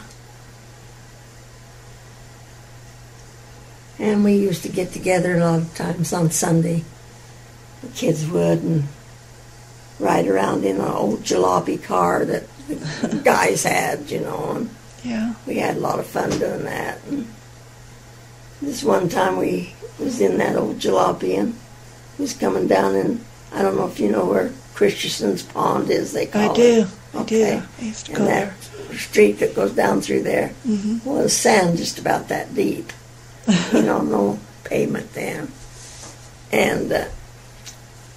And we used to get together a lot of times on Sunday. The kids would, and ride around in an old jalopy car that the guys had, and Yeah. we had a lot of fun doing that. And this one time we was in that old jalopy and was coming down, and I don't know if you know where Christensen's Pond is, they call I do. it. I do. I used to go and there. that street that goes down through there was sand just about that deep. No pavement then. And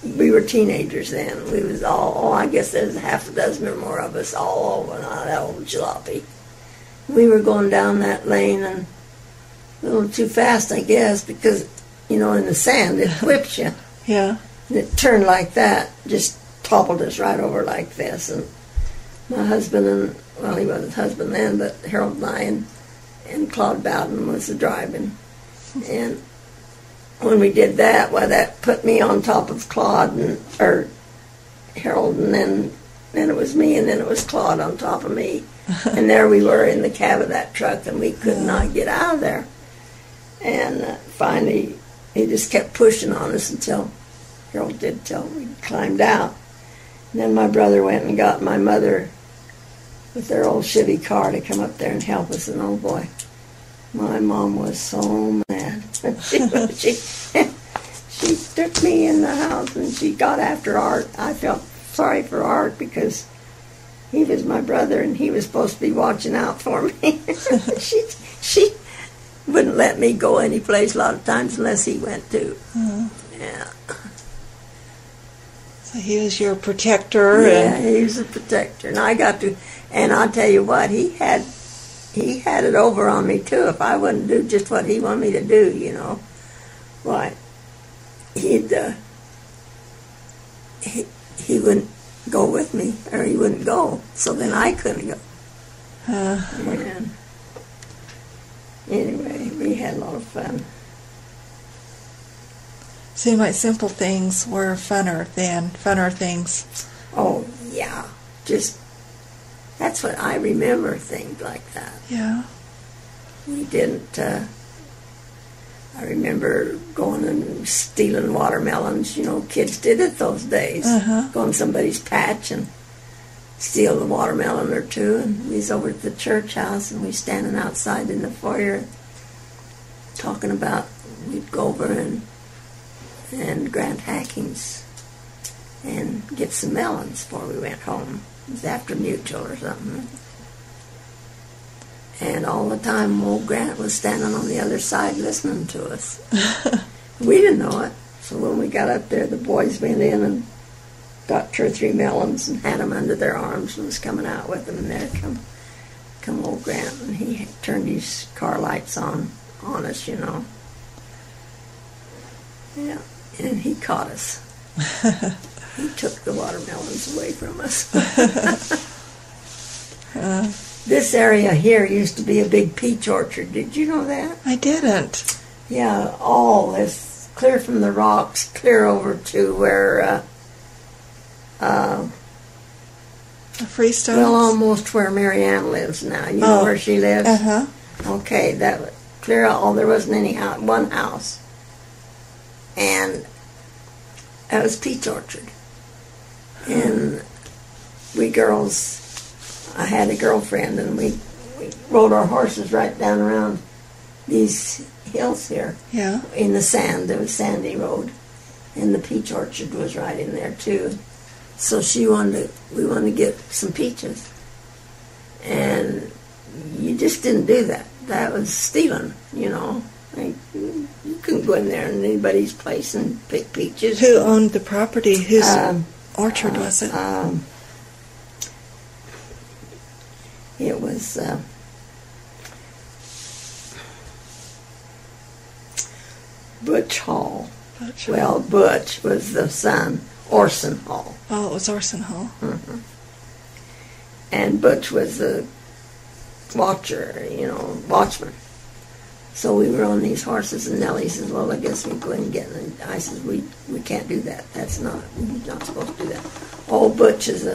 we were teenagers then. We was all, I guess there's half a dozen or more of us all over that old jalopy. We were going down that lane and a little too fast, I guess, because, in the sand, it whips you. Yeah. And it turned like that, just toppled us right over like this. And my husband he wasn't husband then, but Harold and I and Claude Bowden was the driving. And when we did that, that put me on top of Claude or Harold, and then it was me, and then it was Claude on top of me. And there we were in the cab of that truck, and we could not get out of there. And finally, he just kept pushing on us until Harold did till we climbed out. And then my brother went and got my mother with their old Chevy car to come up there and help us. And oh boy, my mom was so mad. She took me in the house and she got after Art. I felt sorry for Art because he was my brother and he was supposed to be watching out for me. she wouldn't let me go any place a lot of times unless he went to. Yeah. So he was your protector. Yeah, he was a protector, and I got to. And I'll tell you what, he had it over on me too. If I wouldn't do just what he wanted me to do, why, he wouldn't go with me, or he wouldn't go. So then I couldn't go. And anyway, we had a lot of fun. Seemed like simple things were funner things. Oh yeah, just that's what I remember. Things like that. Yeah. We didn't. I remember going and stealing watermelons. Kids did it those days. Go in somebody's patch and steal the watermelon or two. And we was over at the church house, and we standing outside in the foyer talking about we'd go over and Grant Hackings and get some melons before we went home. It was after Mutual or something. And all the time old Grant was standing on the other side listening to us. We didn't know it. So when we got up there, the boys went in and got 2 or 3 melons and had them under their arms and was coming out with them. And there come old Grant, and he turned his car lights on us, Yeah, and he caught us. He took the watermelons away from us. This area here used to be a big peach orchard. Did you know that? I didn't. Yeah, all this, clear from the rocks, clear over to where, Freestone? well, almost where Mary Ann lives now. You know where she lives? Uh-huh. Okay, that was clear all. There wasn't any house, one house. And that was peach orchard. And we girls, I had a girlfriend, and we rode our horses right down around these hills here. Yeah. In the sand. There was sandy road. And the peach orchard was right in there too. So we wanted to get some peaches. And you just didn't do that. That was stealing, you know. Like, you couldn't go in there in anybody's place and pick peaches. Who owned the property? Whose orchard was it? It was Butch Hall. Butch. Well, Butch was the son. Orson Hall. Oh, it was Orson Hall. Mm-hmm. And Butch was the watcher, you know, watchman. So we were on these horses, and Nellie says, well, I guess we go in and get them. And I says, we can't do that. We're not supposed to do that. Oh, Butch is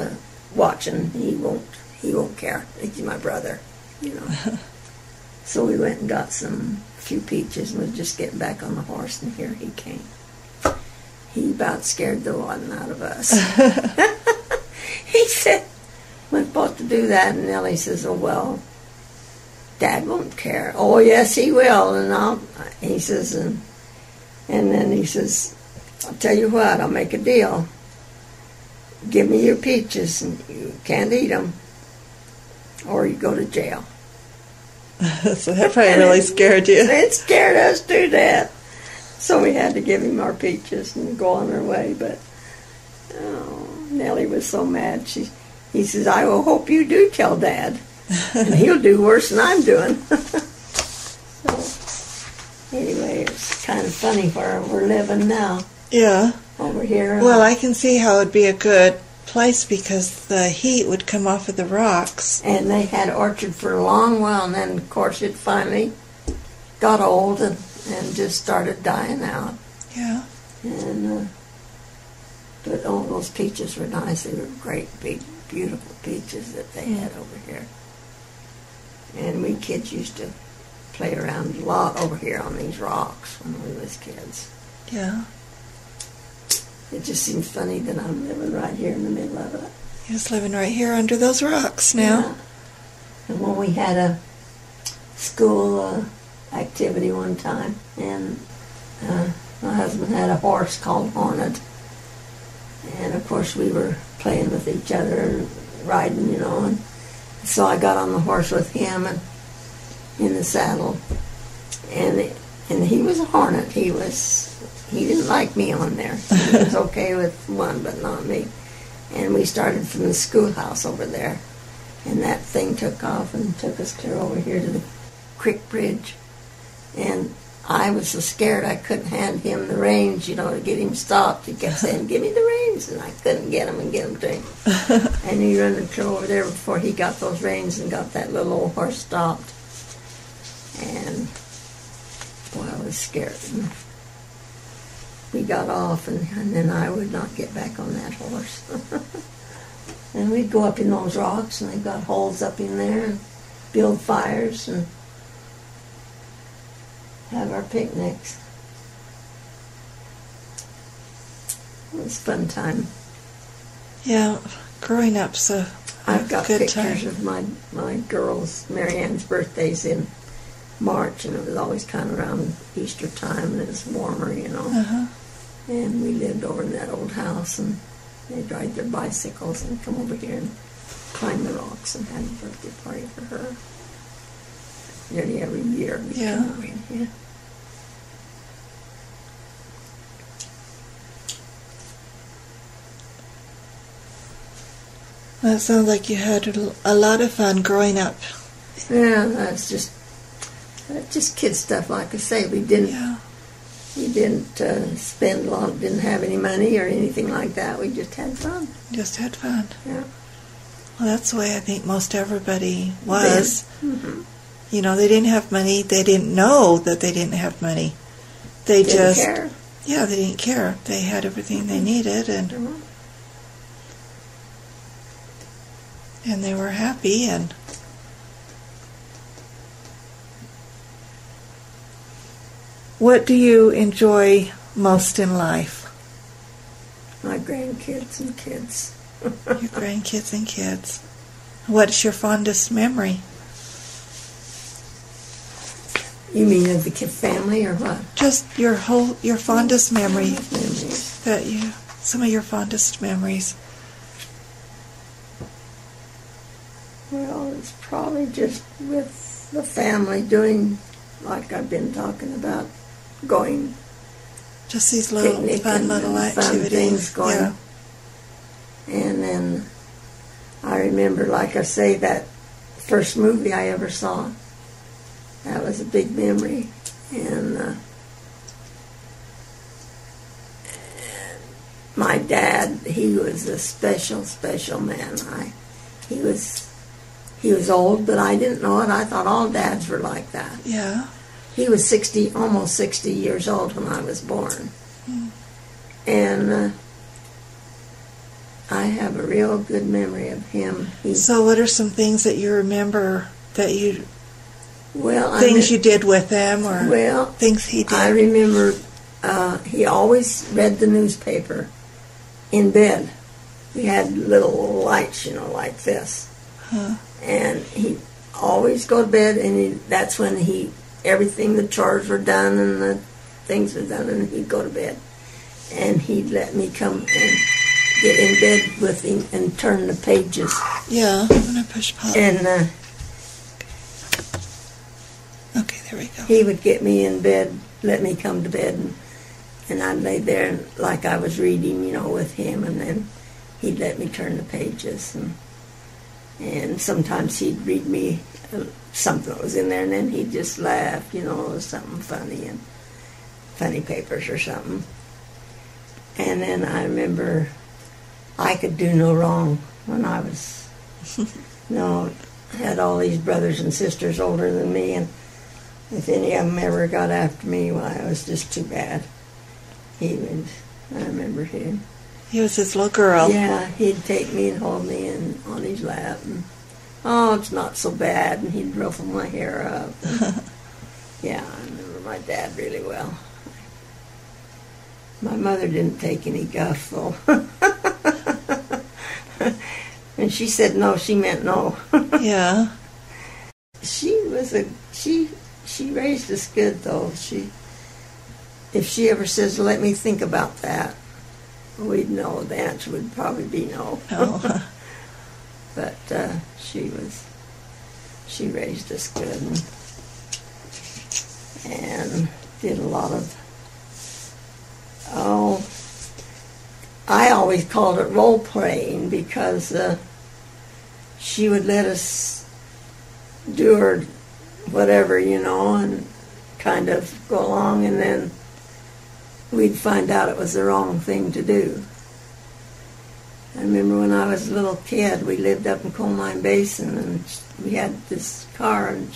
watching. He won't care. He's my brother, you know. So we went and got a few peaches, and was just getting back on the horse, and here he came. He about scared the one out of us. He said, we're supposed to do that, and Nellie says, oh, well, Dad won't care. Oh, yes, he will. And he says, and then he says, I'll tell you what, I'll make a deal. Give me your peaches, and you can't eat them, or you go to jail. So that probably really scared you. It scared us to death. So we had to give him our peaches and go on our way. But Nellie was so mad. He says, I will hope you do tell Dad. And he'll do worse than I'm doing. So, anyway, it's kind of funny where we're living now. Yeah. Over here. Well, I can see how it would be a good place because the heat would come off of the rocks. And they had orchard for a long while, and then, of course, it finally got old and just started dying out. Yeah. And but all those peaches were nice. They were great, big, beautiful peaches that they had over here. And we kids used to play around a lot over here on these rocks when we was kids. Yeah. It just seems funny that I'm living right here in the middle of it. He was living right here under those rocks now. Yeah. And when we had a school activity one time, and my husband had a horse called Hornet, and of course we were playing with each other and riding, you know, and so I got on the horse with him and in the saddle, and he was a Hornet. He didn't like me on there. He was okay with one, but not me. And we started from the schoolhouse over there, and that thing took off and took us clear over here to the creek bridge. And I was so scared I couldn't hand him the reins, you know, to get him stopped. He kept saying, give me the reins, and I couldn't get them to him. And he ran clear over there before he got those reins and got that little old horse stopped. And, boy, I was scared. And we got off, and then I would not get back on that horse. And we'd go up in those rocks, and they've got holes up in there, and build fires, and have our picnics. It was a fun time. Yeah, growing up's a I've got good pictures time. of my girls. Mary Ann's birthday's in March, and it was always kind of around Easter time, and it was warmer, you know. Uh-huh. And we lived over in that old house, and they'd ride their bicycles and come over here and climb the rocks and have a birthday party for her. Nearly every year we come over in here. That sounds like you had a lot of fun growing up. Yeah, that's just kid stuff. Like I say, we didn't didn't spend a lot, didn't have any money or anything like that. We just had fun. Just had fun. Yeah. Well, that's the way I think most everybody was. Mm-hmm. You know, they didn't have money. They didn't know that they didn't have money. They Didn't just, care. yeah, they didn't care. They had everything they needed, and they were happy. And what do you enjoy most in life? My grandkids and kids. Your grandkids and kids. What's your fondest memory? You mean of the kid family or what? Just your fondest memory. Memories. Some of your fondest memories. Well, it's probably just with the family doing, like I've been talking about, going Just these little picnic fun and little fun activities. things going. Yeah. And then I remember, like I say, that first movie I ever saw. That was a big memory. And my dad, he was a special, special man. He was old, but I didn't know it. I thought all dads were like that. Yeah. He was almost 60 years old when I was born. Mm. And I have a real good memory of him. So what are some things that you remember that you, Well, things you did with them, or well, things he did? I remember he always read the newspaper in bed. We had little lights, like this. Huh. And he'd always go to bed, and that's when everything, the chores were done and the things were done, and he'd go to bed. And he'd let me come and get in bed with him and turn the pages. Yeah, I'm going to push pause. And okay, there we go. he would get me in bed, let me come to bed, and I'd lay there like I was reading, with him, and then he'd let me turn the pages. And sometimes he'd read me something that was in there, and then he'd just laugh, it was something funny, and funny papers or something. And then I remember I could do no wrong when I was, had all these brothers and sisters older than me, and if any of them ever got after me, well, it was just too bad. I remember him. He was his little girl. Yeah, he'd take me and hold me on his lap, and, oh, it's not so bad, and he'd ruffle my hair up. Yeah, I remember my dad really well. My mother didn't take any guff, though. And she said no, she meant no. Yeah. She raised us good, though. If she ever says, let me think about that, we'd know the answer would probably be no. Oh. But she raised us good and did a lot of, I always called it role playing, because she would let us do her whatever, and kind of go along, and then we'd find out it was the wrong thing to do. I remember when I was a little kid, we lived up in Coal Mine Basin, and we had this car, and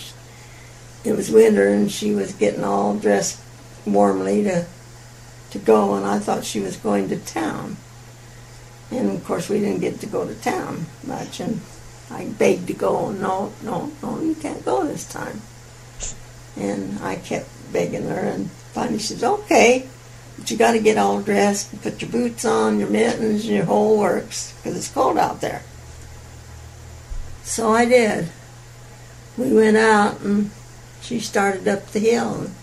it was winter, and she was getting all dressed warmly to go, and I thought she was going to town. And of course we didn't get to go to town much, and I begged to go. No, you can't go this time. And I kept begging her, and finally she says, okay, but you got to get all dressed and put your boots on, your mittens, and your whole works, because it's cold out there. So I did. We went out, and she started up the hill, and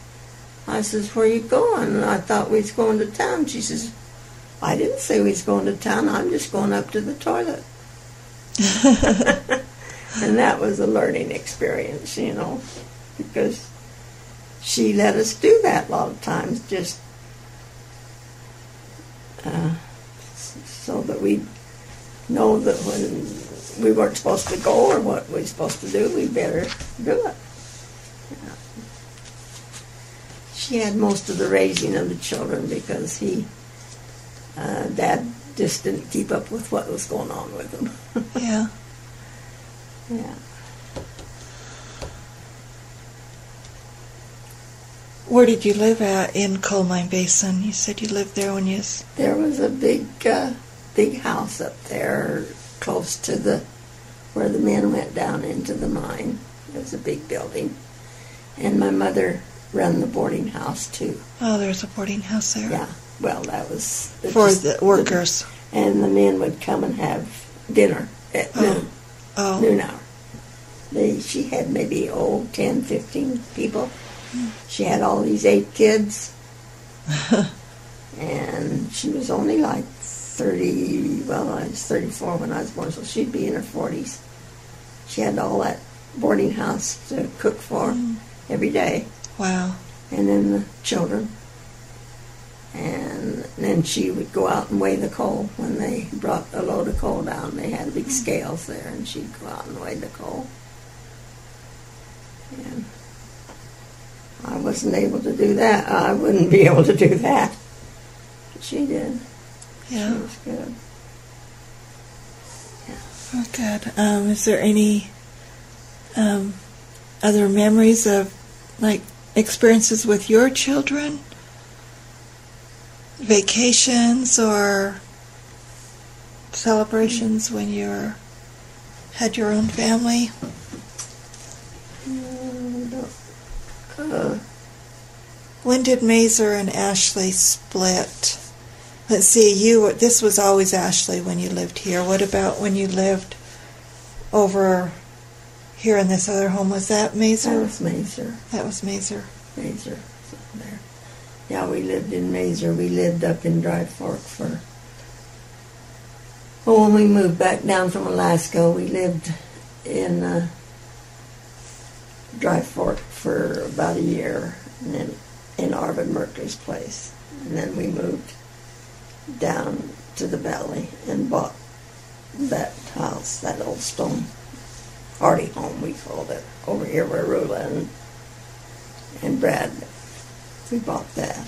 I says, where you going? And I thought we was going to town. She says, I didn't say we was going to town. I'm just going up to the toilet. And that was a learning experience, because she let us do that a lot of times, just so that we'd know that when we weren't supposed to go or what we were supposed to do, we better do it. she had most of the raising of the children because Dad just didn't keep up with what was going on with them. Yeah. Yeah. Where did you live at in Coal Mine Basin? You said you lived there when you... There was a big house up there close to where the men went down into the mine. It was a big building. And my mother ran the boarding house, too. Oh, there's a boarding house there? Yeah. Well, that was... For the workers. And the men would come and have dinner at noon. Oh. Noon hour. She had maybe, 10, 15 people. She had all these 8 kids. And she was only like 30, well, I was 34 when I was born, so she'd be in her 40s. She had all that boarding house to cook for every day. Wow. And then the children. And then she would go out and weigh the coal. When they brought a load of coal down, they had big scales there, and she'd go out and weigh the coal. And I wasn't able to do that. I wouldn't be able to do that. But she did. Yeah. She was good. Yeah. Oh, good. Is there any other memories of, like, experiences with your children? Vacations or celebrations when you had your own family? When did Mazer and Ashley split? Let's see, this was always Ashley when you lived here. What about when you lived over here in this other home? Was that Mazer? That was Mazer. That was Mazer. Mazer, there. Yeah, we lived in Mazer. We lived up in Dry Fork when we moved back down from Alaska, we lived in Dry Fork for about a year, and then in Arvid Merkley's place. And then we moved down to the valley and bought that house, that old stone hardy home, we called it, over here where Rula and Brad, we bought that.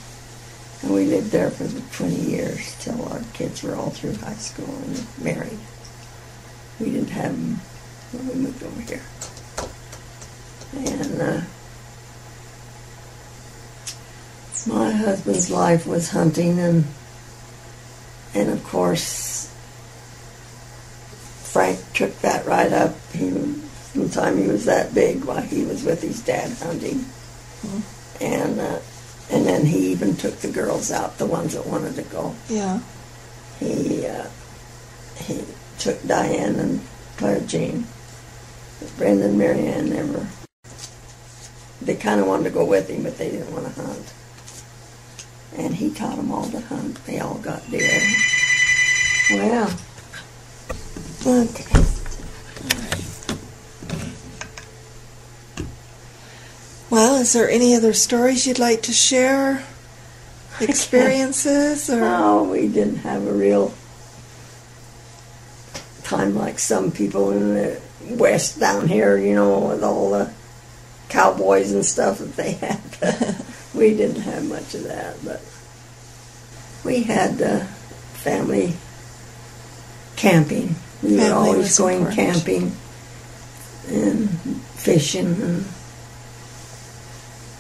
And we lived there for 20 years till our kids were all through high school and married. We didn't have them when we moved over here. And my husband's life was hunting, and of course Frank took that right up. From the time he was that big, while he was with his dad hunting. And then he even took the girls out, the ones that wanted to go. Yeah. He took Diane and Claire Jean. Brenda and Marianne never. They kind of wanted to go with him, but they didn't want to hunt. And he taught them all to hunt. They all got deer. Well, okay. Well, is there any other stories you'd like to share? Experiences? Or? No, we didn't have a real time like some people in the West down here, with all the cowboys and stuff that they had. We didn't have much of that, but we had family camping. We were always going important. Camping and fishing,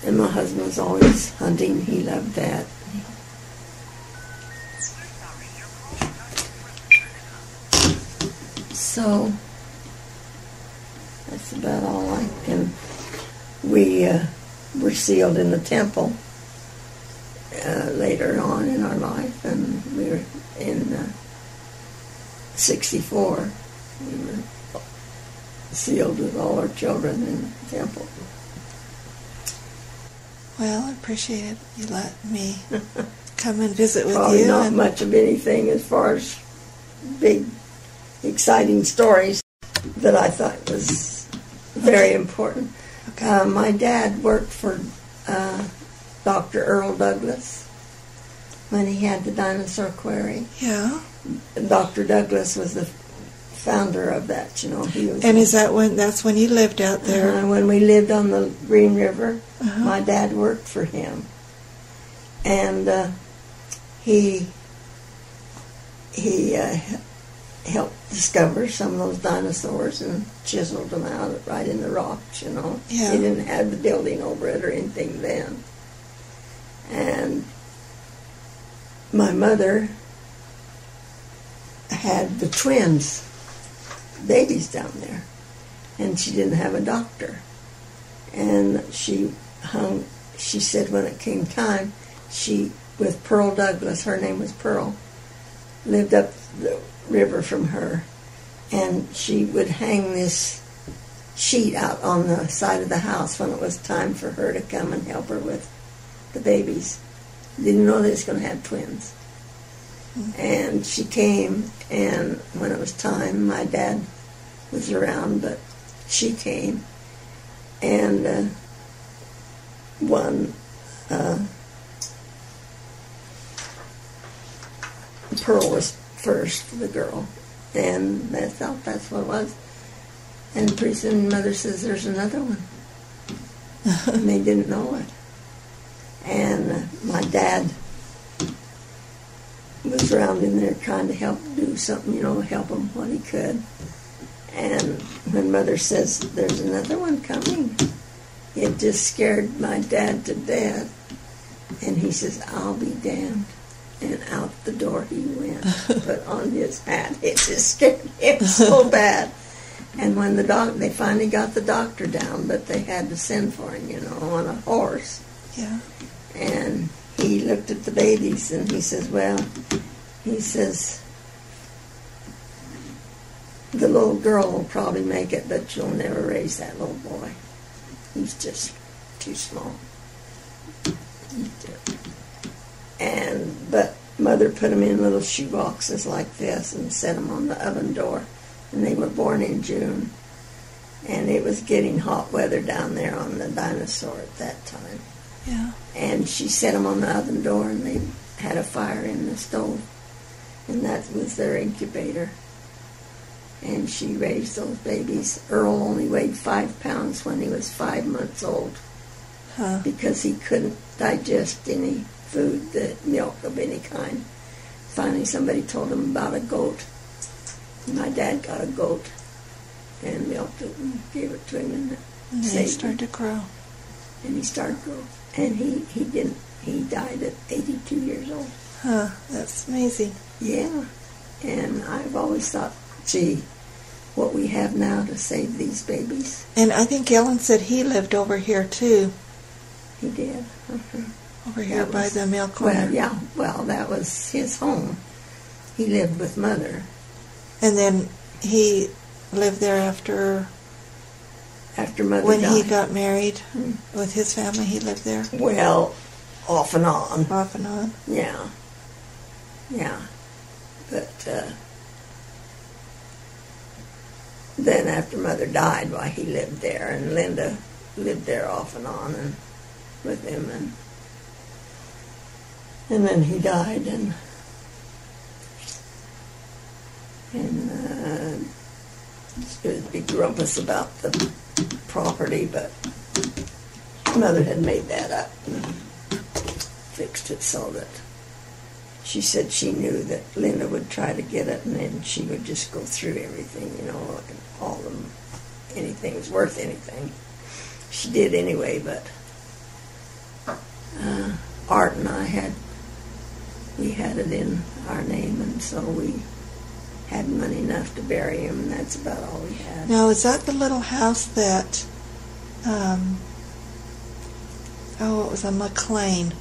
and my husband was always hunting. He loved that. So that's about all I can. We were sealed in the temple later on in our life, and we were in 64. We were sealed with all our children in the temple. Well, I appreciate it. You let me come and visit with Probably you. Not much of anything as far as big, exciting stories that I thought was very important. Okay. My dad worked for Dr. Earl Douglas when he had the dinosaur quarry. Yeah. Dr. Douglas was the founder of that, He was. And is that that's when you lived out there? When we lived on the Green River, my dad worked for him. And he helped discover some of those dinosaurs and chiseled them out right in the rocks, you know. Yeah. He didn't have the building over it or anything then. And my mother had the twins, babies down there, and she didn't have a doctor. And she said when it came time, she, with Pearl Douglas, her name was Pearl, lived up the river from her, and she would hang this sheet out on the side of the house when it was time for her to come and help her with the babies. Didn't know they was going to have twins. And she came, and when it was time, my dad was around, but she came, and Pearl was first for the girl, and that's what it was. And pretty soon Mother says, there's another one. And they didn't know it. And my dad was around in there trying to help do something, you know, help him what he could. And when Mother says, there's another one coming, it just scared my dad to death. And he says, I'll be damned. And out the door he went, put on his hat. It just scared him so bad. And when they finally got the doctor down, but they had to send for him, you know, on a horse. Yeah. And he looked at the babies and he says, the little girl will probably make it, but you'll never raise that little boy. He's just too small. But Mother put them in little shoe boxes like this and set them on the oven door. And they were born in June. And it was getting hot weather down there on the dinosaur at that time. Yeah. And she set them on the oven door, and they had a fire in the stove. And that was their incubator. And she raised those babies. Earl only weighed 5 pounds when he was 5 months old. Huh. Because he couldn't digest any food, the milk of any kind. Finally, somebody told him about a goat. My dad got a goat and milked it and gave it to him, and he started to grow. And he started to grow. And he died at 82 years old. Huh, that's amazing. Yeah. And I've always thought, gee, what we have now to save these babies. And I think Ellen said he lived over here too. He did. Over here by the mill corner. Well, yeah. Well, that was his home. He lived with Mother. And then he lived there after Mother when died. he got married with his family. He lived there. Well, off and on. Off and on. Yeah. Yeah. But then after Mother died, why, he lived there, and Linda lived there off and on and with him, and then he died, and it was a big rumpus about the property, but Mother had made that up and fixed it so that she said she knew that Linda would try to get it, and then she would just go through everything, you know, and all them, anything was worth anything. She did anyway, but Art and I we had it in our name, and so we had money enough to bury him, and that's about all we had. Now, is that the little house that, it was a McLean?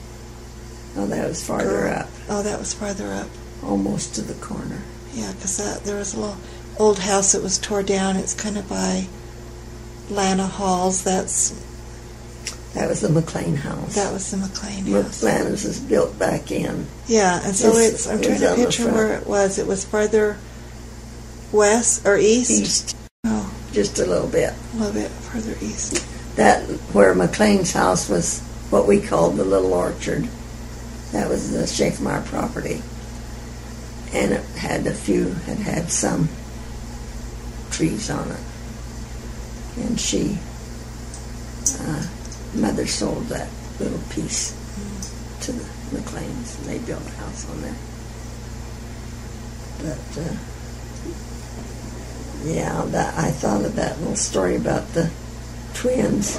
Oh, that was farther up. Oh, that was farther up. Almost to the corner. Yeah, because there was a little old house that was tore down. It's kind of by Lana Halls. That was the McLean house. That was the McLean house. Lana's was built back in. Yeah, and so I'm trying to picture where it was. It was farther west or east? East. Oh. Just a little bit. A little bit further east. That, where McLean's house was what we called the Little Orchard. That was the Schaefermeyer property. And it had some trees on it. And Mother sold that little piece to the McLeans, and they built a house on there. But yeah, I thought of that little story about the twins.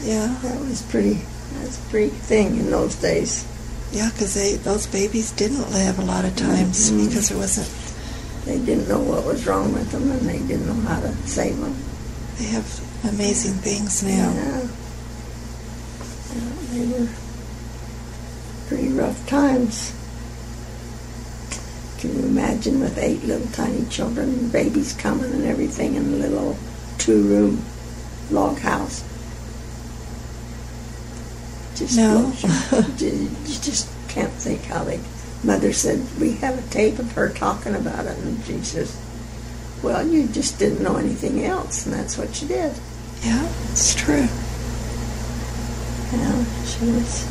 Yeah. That was a pretty thing in those days. Yeah, because those babies didn't live a lot of times because there wasn't. They didn't know what was wrong with them, and they didn't know how to save them. They have amazing things now. Yeah. They were pretty rough times. Can you imagine with 8 little tiny children, babies coming and everything in a little 2-room log house? Just No. You just can't think how they... Mother said, we have a tape of her talking about it, and she says, well, you just didn't know anything else, and that's what you did. Yeah, it's true. Yeah, she was